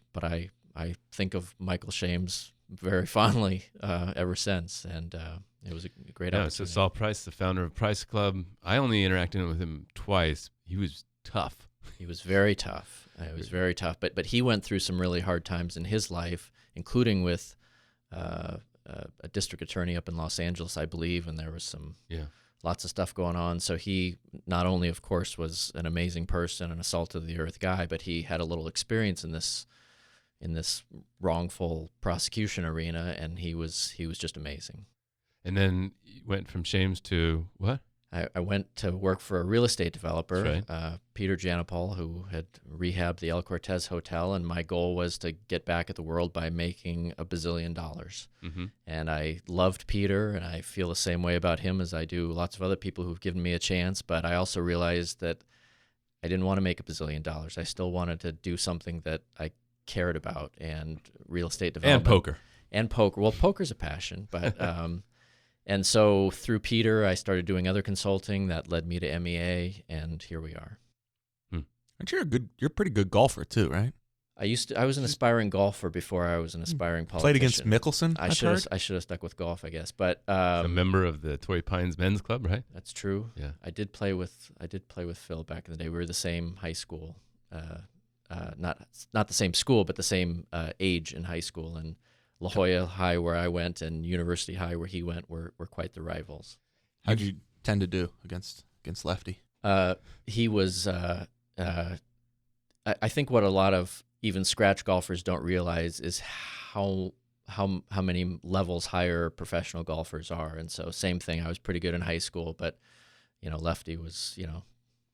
think of Michael Shames very fondly ever since, and it was a great opportunity. So Saul Price, the founder of Price Club, I only interacted with him twice. He was tough. He was very tough. It was very tough, but he went through some really hard times in his life, including with a district attorney up in Los Angeles, I believe, and there was some lots of stuff going on. So he not only, of course, was an amazing person, an salt of the earth guy, but he had a little experience in this wrongful prosecution arena, and he was just amazing. And then you went from Shames to what? I went to work for a real estate developer, right. Peter Janopol, who had rehabbed the El Cortez Hotel, and my goal was to get back at the world by making $1 bazillion. Mm-hmm. And I loved Peter, and I feel the same way about him as I do lots of other people who've given me a chance, but I also realized that I didn't want to make $1 bazillion. I still wanted to do something that I cared about, and real estate development. And poker. Well, poker's a passion, but and so through Peter, I started doing other consulting that led me to MEA, and here we are. Aren't you you're a pretty good golfer too, right? I was an aspiring golfer before I was an aspiring politician. Played against Mickelson. I should have stuck with golf, I guess. But a member of the Torrey Pines Men's Club, right? That's true. Yeah, I did play with Phil back in the day. We were the same high school, not the same school, but the same age in high school. And La Jolla High, where I went, and University High, where he went, were quite the rivals. How'd you tend to do against Lefty? He was. I think what a lot of even scratch golfers don't realize is how many levels higher professional golfers are. And so same thing. I was pretty good in high school, but Lefty was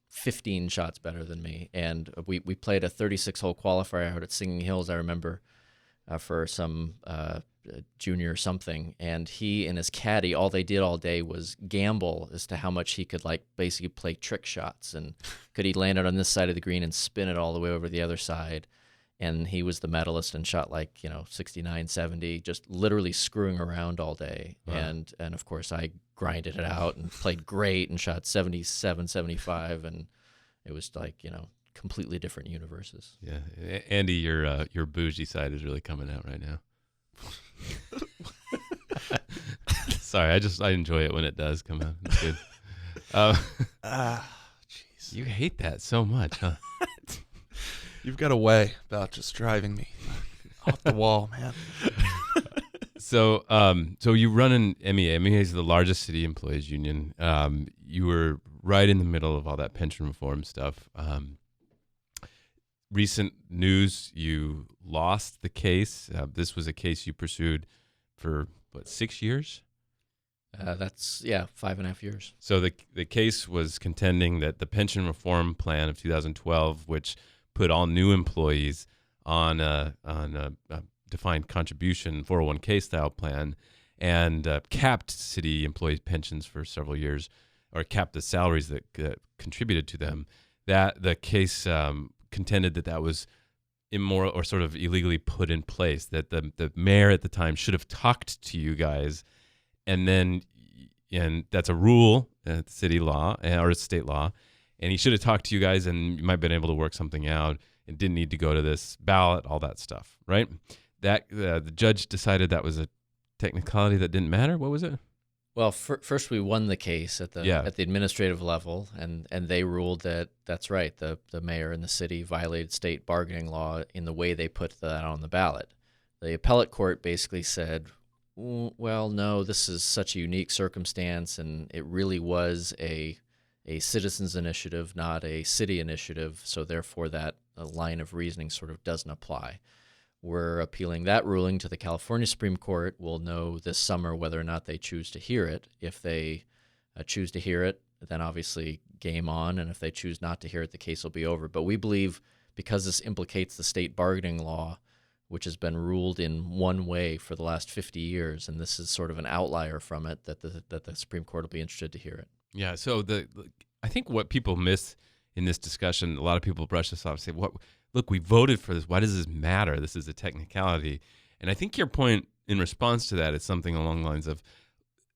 15 shots better than me. And we played a 36-hole qualifier out at Singing Hills, I remember, for some junior or something, and he and his caddy, all they did all day was gamble as to how much he could basically play trick shots, and could he land it on this side of the green and spin it all the way over the other side. And he was the medalist and shot 69, 70, just literally screwing around all day. Wow. And of course I grinded it out and played great and shot 77, 75, and it was completely different universes. Yeah, Andy, your bougie side is really coming out right now. Sorry, I enjoy it when it does come out. It's good. Jeez, you hate that so much, huh? You've got a way about just driving me off the wall, man. So you run an MEA. MEA is the largest city employees union. You were right in the middle of all that pension reform stuff. Recent news, you lost the case. This was a case you pursued for, 6 years? That's 5.5 years. So the case was contending that the pension reform plan of 2012, which put all new employees on a defined contribution 401k style plan and capped city employees' pensions for several years, or capped the salaries that contributed to them, that the case contended that was immoral or sort of illegally put in place, that the mayor at the time should have talked to you guys, and that's a rule, city law or state law, and he should have talked to you guys and you might have been able to work something out and didn't need to go to this ballot, all that stuff, right? That the judge decided that was a technicality that didn't matter. What was it? Well, first we won the case at the administrative level, and they ruled that that's right. The mayor and the city violated state bargaining law in the way they put that on the ballot. The appellate court basically said, well, no, this is such a unique circumstance, and it really was a citizens initiative, not a city initiative, so therefore that line of reasoning sort of doesn't apply. We're appealing that ruling to the California Supreme Court. We'll know this summer whether or not they choose to hear it. If they choose to hear it, then obviously game on, and if they choose not to hear it, the case will be over. But we believe because this implicates the state bargaining law, which has been ruled in one way for the last 50 years, and this is sort of an outlier from it, that the Supreme Court will be interested to hear it. Yeah, so I think what people miss in this discussion, a lot of people brush this off and say, "What? Look, we voted for this. Why does this matter? This is a technicality." And I think your point in response to that is something along the lines of,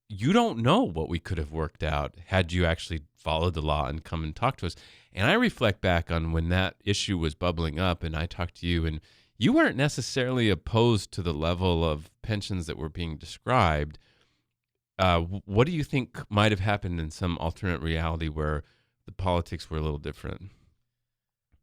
you don't know what we could have worked out had you actually followed the law and come and talk to us. And I reflect back on when that issue was bubbling up and I talked to you, and you weren't necessarily opposed to the level of pensions that were being described. What do you think might have happened in some alternate reality where the politics were a little different?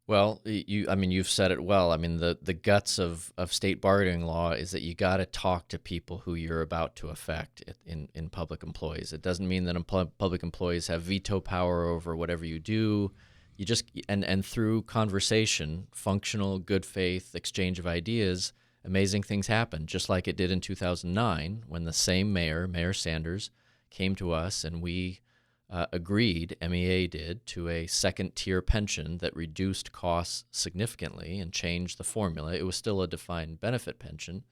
Well, you've said it well. I mean, the guts of state bargaining law is that you got to talk to people who you're about to affect in public employees. It doesn't mean that public employees have veto power over whatever you do. You just and through conversation, functional, good faith exchange of ideas, amazing things happen. Just like it did in 2009 when the same Mayor Sanders, came to us and we agreed, MEA did, to a second-tier pension that reduced costs significantly and changed the formula. It was still a defined benefit pension,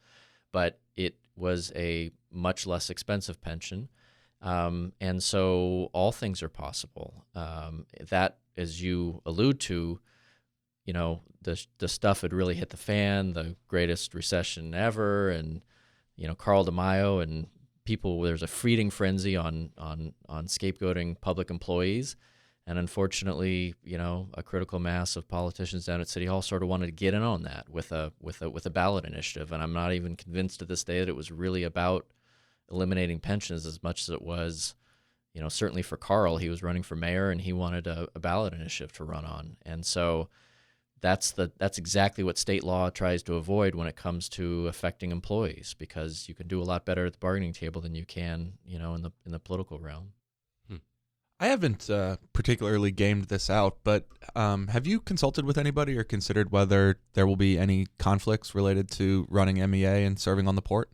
but it was a much less expensive pension. And so all things are possible. That, as you allude to, the stuff had really hit the fan, the greatest recession ever, and, Carl DeMaio and people, there's a feeding frenzy on scapegoating public employees, and unfortunately, a critical mass of politicians down at City Hall sort of wanted to get in on that with a ballot initiative. And I'm not even convinced to this day that it was really about eliminating pensions as much as it was, certainly for Carl, he was running for mayor and he wanted a ballot initiative to run on, and so that's exactly what state law tries to avoid when it comes to affecting employees, because you can do a lot better at the bargaining table than you can, in the political realm. I haven't particularly gamed this out, but have you consulted with anybody or considered whether there will be any conflicts related to running MEA and serving on the port?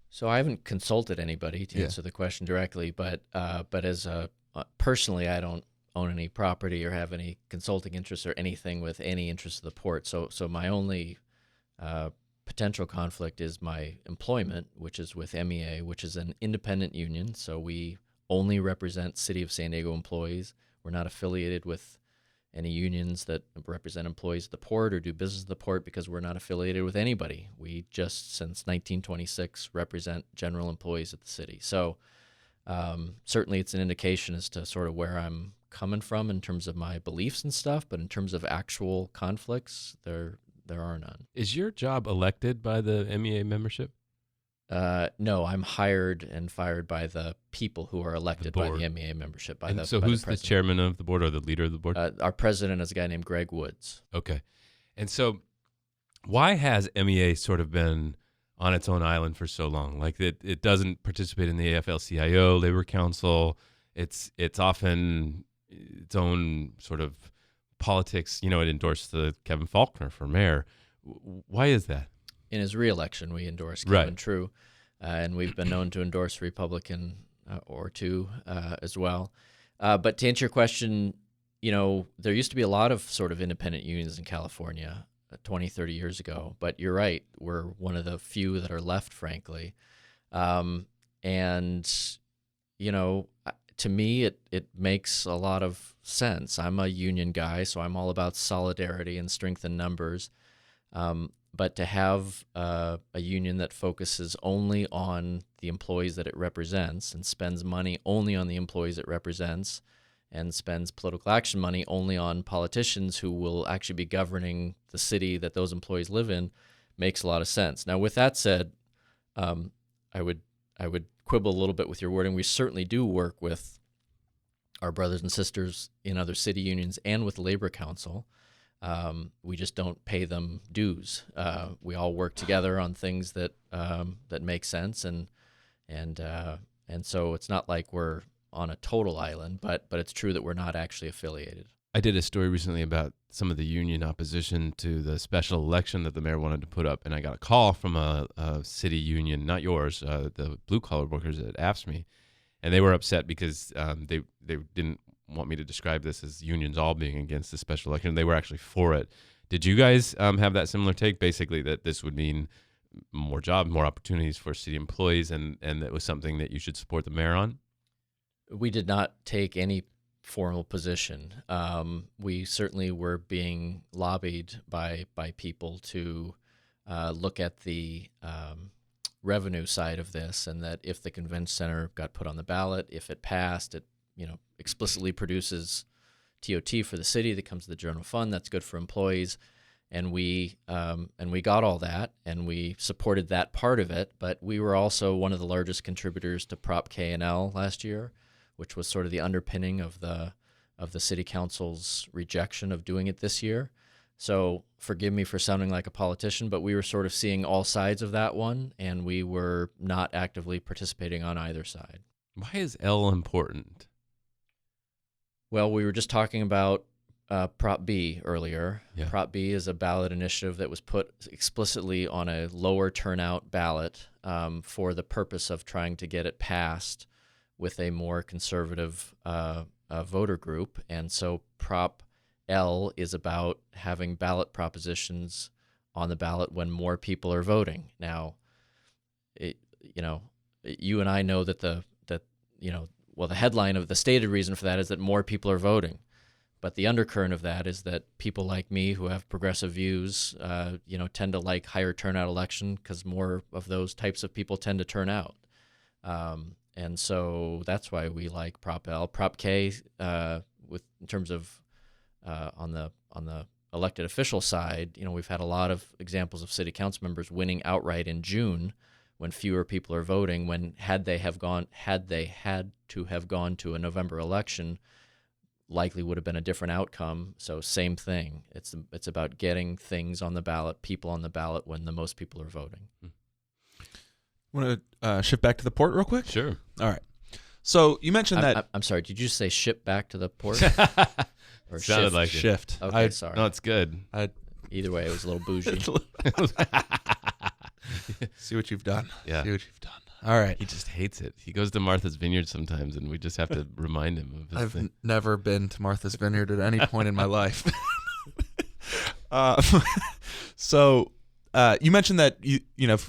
So I haven't consulted anybody to answer the question directly, but as personally, I don't own any property or have any consulting interests or anything with any interest of the port. So my only potential conflict is my employment, which is with MEA, which is an independent union. So we only represent City of San Diego employees. We're not affiliated with any unions that represent employees at the port or do business at the port, because we're not affiliated with anybody. We just, since 1926, represent general employees at the city. So certainly it's an indication as to sort of where I'm coming from in terms of my beliefs and stuff, but in terms of actual conflicts, there are none. Is your job elected by the MEA membership? No, I'm hired and fired by the people who are elected by the MEA membership. So who's the chairman of the board or the leader of the board? Our president is a guy named Greg Woods. Okay. And so why has MEA sort of been on its own island for so long? Like it doesn't participate in the AFL-CIO, Labor Council. It's often its own sort of politics. It endorsed Kevin Faulconer for mayor. Why is that? In his re-election, we endorsed Kevin True, and we've been known to endorse a Republican or two as well. But to answer your question, there used to be a lot of sort of independent unions in California 20, 30 years ago. But you're right, we're one of the few that are left, frankly. To me, it makes a lot of sense. I'm a union guy, so I'm all about solidarity and strength in numbers. But to have a union that focuses only on the employees that it represents and spends money only on the employees it represents and spends political action money only on politicians who will actually be governing the city that those employees live in makes a lot of sense. Now, with that said, I would quibble a little bit with your wording. We certainly do work with our brothers and sisters in other city unions and with the Labor Council. We just don't pay them dues. We all work together on things that make sense, and so it's not like we're on a total island, but it's true that we're not actually affiliated. I did a story recently about some of the union opposition to the special election that the mayor wanted to put up, and I got a call from a city union, not yours, the blue-collar workers at AFSCME, and they were upset because they didn't want me to describe this as unions all being against the special election. They were actually for it. Did you guys have that similar take, basically that this would mean more jobs, more opportunities for city employees, and that was something that you should support the mayor on? We did not take any formal position. We certainly were being lobbied by people to look at the revenue side of this, and that if the convention center got put on the ballot, if it passed, it explicitly produces TOT for the city that comes to the general fund. That's good for employees, and we got all that, and we supported that part of it. But we were also one of the largest contributors to Prop K&L last year, which was sort of the underpinning of the city council's rejection of doing it this year. So forgive me for sounding like a politician, but we were sort of seeing all sides of that one, and we were not actively participating on either side. Why is L important? Well, we were just talking about Prop B earlier. Yeah. Prop B is a ballot initiative that was put explicitly on a lower turnout ballot for the purpose of trying to get it passed with a more conservative voter group. And so Prop L is about having ballot propositions on the ballot when more people are voting. Now, you and I know that the headline of the stated reason for that is that more people are voting. But the undercurrent of that is that people like me who have progressive views, tend to like higher turnout election because more of those types of people tend to turn out. And so that's why we like Prop L. Prop K, in terms of on the elected official side, we've had a lot of examples of city council members winning outright in June when fewer people are voting. When had they had to have gone to a November election, likely would have been a different outcome. So same thing. It's about getting things on the ballot, people on the ballot when the most people are voting. Want to shift back to the port real quick? Sure. All right. So you mentioned that. I'm sorry. Did you say ship back to the port? Or Sounded like it. Shift. Okay, sorry. No, it's good. Either way, it was a little bougie. See what you've done. Yeah. See what you've done. All right. He just hates it. He goes to Martha's Vineyard sometimes, and we just have to remind him of his I've thing. never been to Martha's Vineyard at any point in my life. So you mentioned that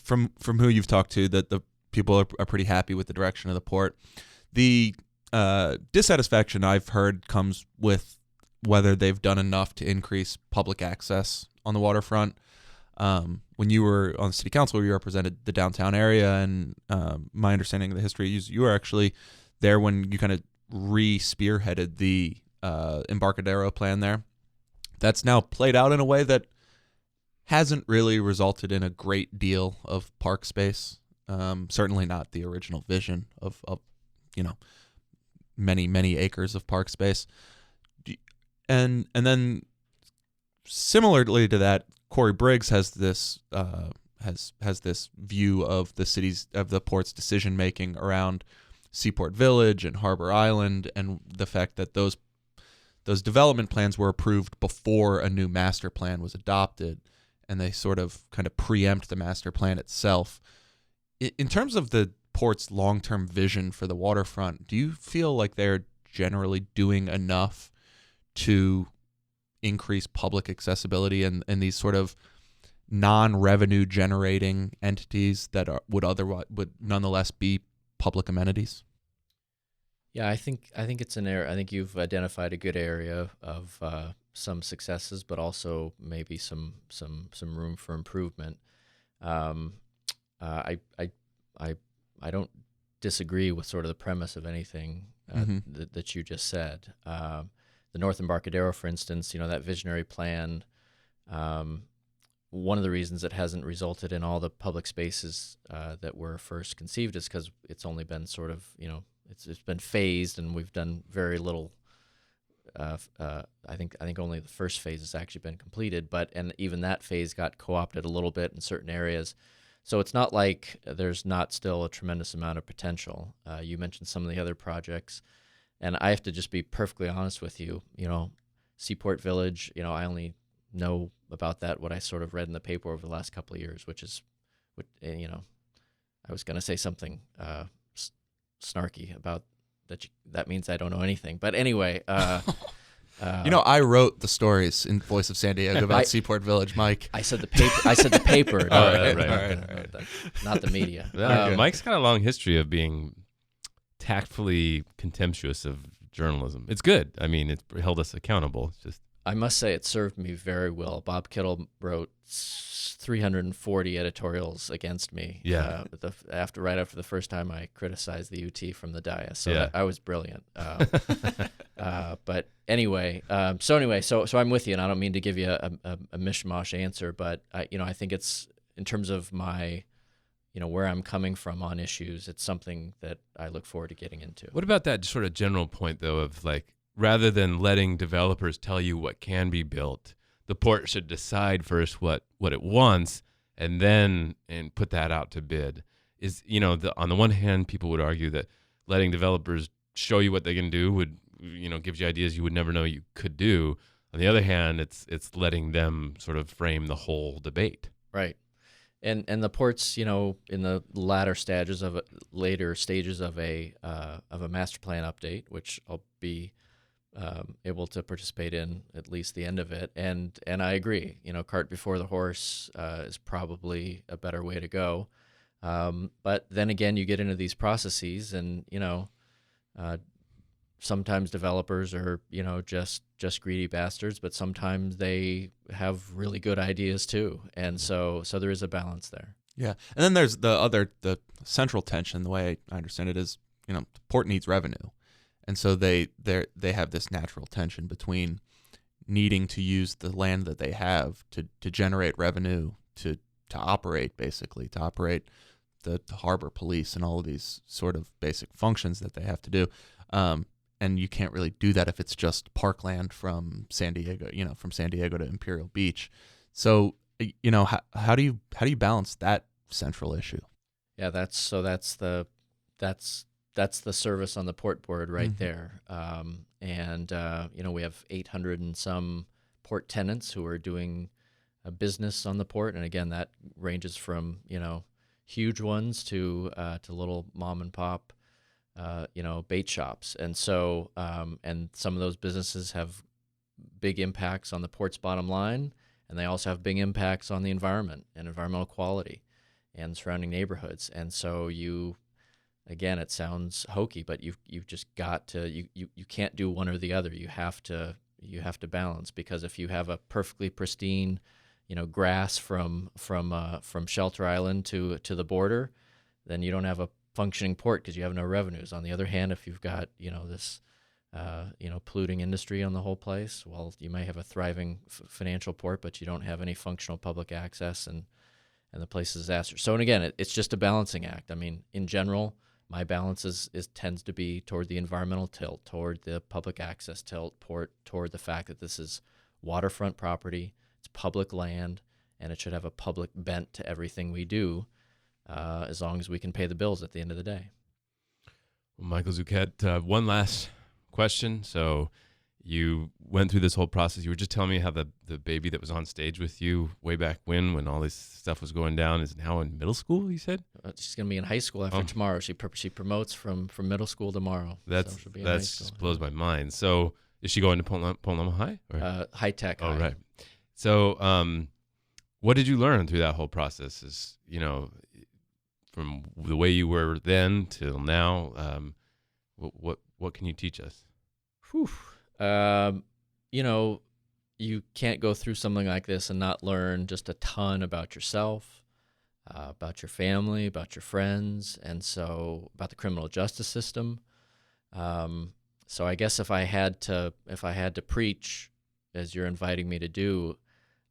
from who you've talked to, that the people are pretty happy with the direction of the port. The dissatisfaction I've heard comes with whether they've done enough to increase public access on the waterfront. When you were on the city council, you represented the downtown area, and my understanding of the history is you were actually there when you kind of re-spearheaded the Embarcadero plan there. That's now played out in a way that hasn't really resulted in a great deal of park space. Certainly not the original vision of many acres of park space. And then similarly to that, Corey Briggs has this view of the port's decision making around Seaport Village and Harbor Island, and the fact that those development plans were approved before a new master plan was adopted, and they sort of kind of preempt the master plan itself. In terms of the port's long-term vision for the waterfront, do you feel like they're generally doing enough to increase public accessibility and these sort of non-revenue generating entities that would nonetheless be public amenities? Yeah, I think it's an area. I think you've identified a good area of some successes, but also maybe some room for improvement. I don't disagree with sort of the premise of anything that you just said. The North Embarcadero, for instance, that visionary plan, one of the reasons it hasn't resulted in all the public spaces that were first conceived is because it's only been sort of, it's been phased, and we've done very little. I think only the first phase has actually been completed, and even that phase got co-opted a little bit in certain areas. So it's not like there's not still a tremendous amount of potential. You mentioned some of the other projects. And I have to just be perfectly honest with you. Seaport Village, I only know about that what I sort of read in the paper over the last couple of years, which is, I was going to say something snarky about that. That means I don't know anything. But anyway, I wrote the stories in Voice of San Diego about Seaport Village, Mike. I said the paper. Right. Not the media. Mike's got a long history of being tactfully contemptuous of journalism. It's good. I mean, it's held us accountable. It's just. I must say it served me very well. Bob Kittle wrote 340 editorials against me. Yeah. Right after the first time I criticized the UT from the dais, so Yeah. I was brilliant. But anyway, so I'm with you, and I don't mean to give you a mishmash answer, but I think it's in terms of my, where I'm coming from on issues. It's something that I look forward to getting into. What about that sort of general point though of like, rather than letting developers tell you what can be built, the port should decide first what it wants and put that out to bid. Is on the one hand, people would argue that letting developers show you what they can do would gives you ideas you would never know you could do. On the other hand, it's letting them sort of frame the whole debate. Right. And the ports, in the later stages of a master plan update, which I'll be able to participate in at least the end of it, and I agree. Cart before the horse is probably a better way to go. But then again, you get into these processes, and sometimes developers are just greedy bastards, but sometimes they have really good ideas too, and so there is a balance there. Yeah, and then there's the central tension. The way I understand it is, the port needs revenue. And so they have this natural tension between needing to use the land that they have to generate revenue, to operate the harbor police and all of these sort of basic functions that they have to do. And you can't really do that if it's just parkland from San Diego to Imperial Beach. So how do you balance that central issue? Yeah, that's the service on the port board right there. We have 800 and some port tenants who are doing a business on the port. And again, that ranges from, huge ones to little mom and pop, bait shops. And so, and some of those businesses have big impacts on the port's bottom line. And they also have big impacts on the environment and environmental quality and surrounding neighborhoods. And so again, it sounds hokey, but you've just got to you can't do one or the other. You have to balance, because if you have a perfectly pristine, grass from Shelter Island to the border, then you don't have a functioning port because you have no revenues. On the other hand, if you've got this polluting industry on the whole place, well, you may have a thriving financial port, but you don't have any functional public access, and the place is a disaster. So, and again, it's just a balancing act. I mean, in general, my balance tends to be toward the environmental tilt, toward the public access tilt, toward the fact that this is waterfront property, it's public land, and it should have a public bent to everything we do, as long as we can pay the bills at the end of the day. Well, Michael Zucchet, one last question. So you went through this whole process. You were just telling me how the baby that was on stage with you way back when all this stuff was going down is now in middle school, you said? She's going to be in high school after tomorrow. She promotes from middle school tomorrow. That just blows my mind. So is she going to Pomona High? Or? High Tech. Oh, right. So what did you learn through that whole process? Is, from the way you were then till now, what can you teach us? Whew. You can't go through something like this and not learn just a ton about yourself, about your family, about your friends, and so about the criminal justice system. So I guess if I had to preach, as you're inviting me to do,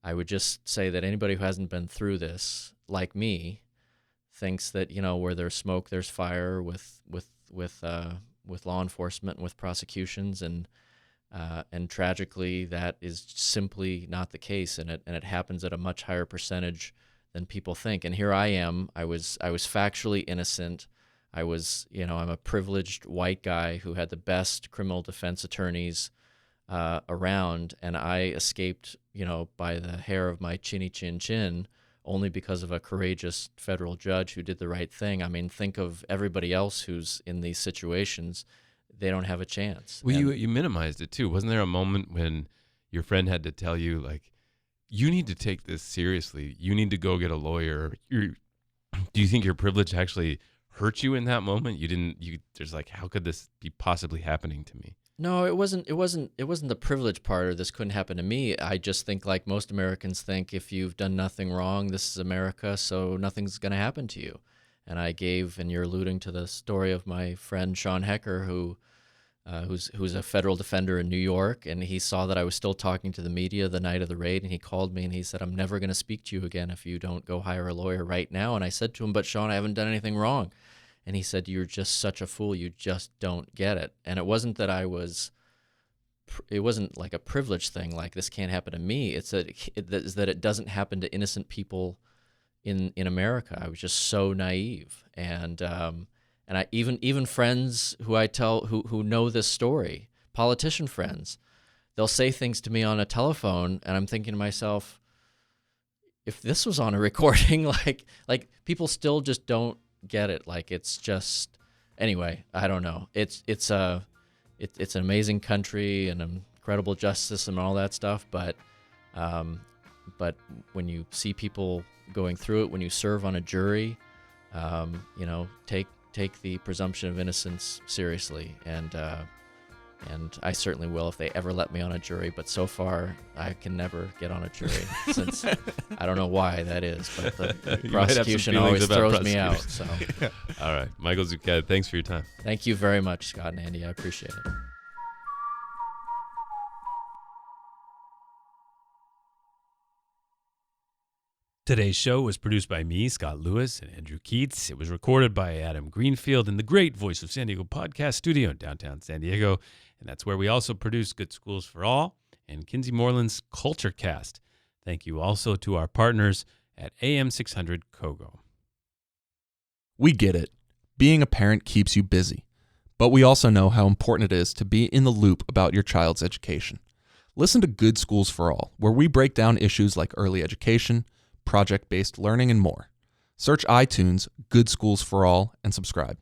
I would just say that anybody who hasn't been through this, like me, thinks that where there's smoke, there's fire with law enforcement and with prosecutions, and tragically that is simply not the case, and it happens at a much higher percentage than people think. And here I am. I was factually innocent. I'm a privileged white guy who had the best criminal defense attorneys around, and I escaped, by the hair of my chinny chin chin, only because of a courageous federal judge who did the right thing. I mean, think of everybody else who's in these situations. They don't have a chance. Well, you minimized it too. Wasn't there a moment when your friend had to tell you, like, you need to take this seriously. You need to go get a lawyer. Do you think your privilege actually hurt you in that moment? There's like, how could this be possibly happening to me? No, it wasn't the privilege part, or this couldn't happen to me. I just think, like most Americans think, if you've done nothing wrong, this is America, so nothing's going to happen to you. And and you're alluding to the story of my friend Sean Hecker, who's a federal defender in New York, and he saw that I was still talking to the media the night of the raid, and he called me and he said, "I'm never going to speak to you again if you don't go hire a lawyer right now." And I said to him, "But Sean, I haven't done anything wrong." And he said, "You're just such a fool. You just don't get it." And it wasn't that it wasn't like a privilege thing, like this can't happen to me. It's that it doesn't happen to innocent people in America. I was just so naive. And I even friends who I tell who know this story, politician friends, they'll say things to me on a telephone, and I'm thinking to myself, if this was on a recording, like people still just don't get it. Like, it's just, anyway, I don't know. It's an amazing country and incredible justice and all that stuff, but when you see people going through it, when you serve on a jury, take the presumption of innocence seriously, and I certainly will if they ever let me on a jury. But so far, I can never get on a jury, since I don't know why that is, but the prosecution always throws me out. So, All right, Michael Zucchet, thanks for your time. Thank you very much, Scott and Andy. I appreciate it. Today's show was produced by me, Scott Lewis, and Andrew Keatts. It was recorded by Adam Greenfield in the great Voice of San Diego podcast studio in downtown San Diego. And that's where we also produce Good Schools for All and Kinsey Moreland's Culture Cast. Thank you also to our partners at AM 600 Kogo. We get it. Being a parent keeps you busy. But we also know how important it is to be in the loop about your child's education. Listen to Good Schools for All, where we break down issues like early education, project-based learning, and more. Search iTunes, Good Schools for All, and subscribe.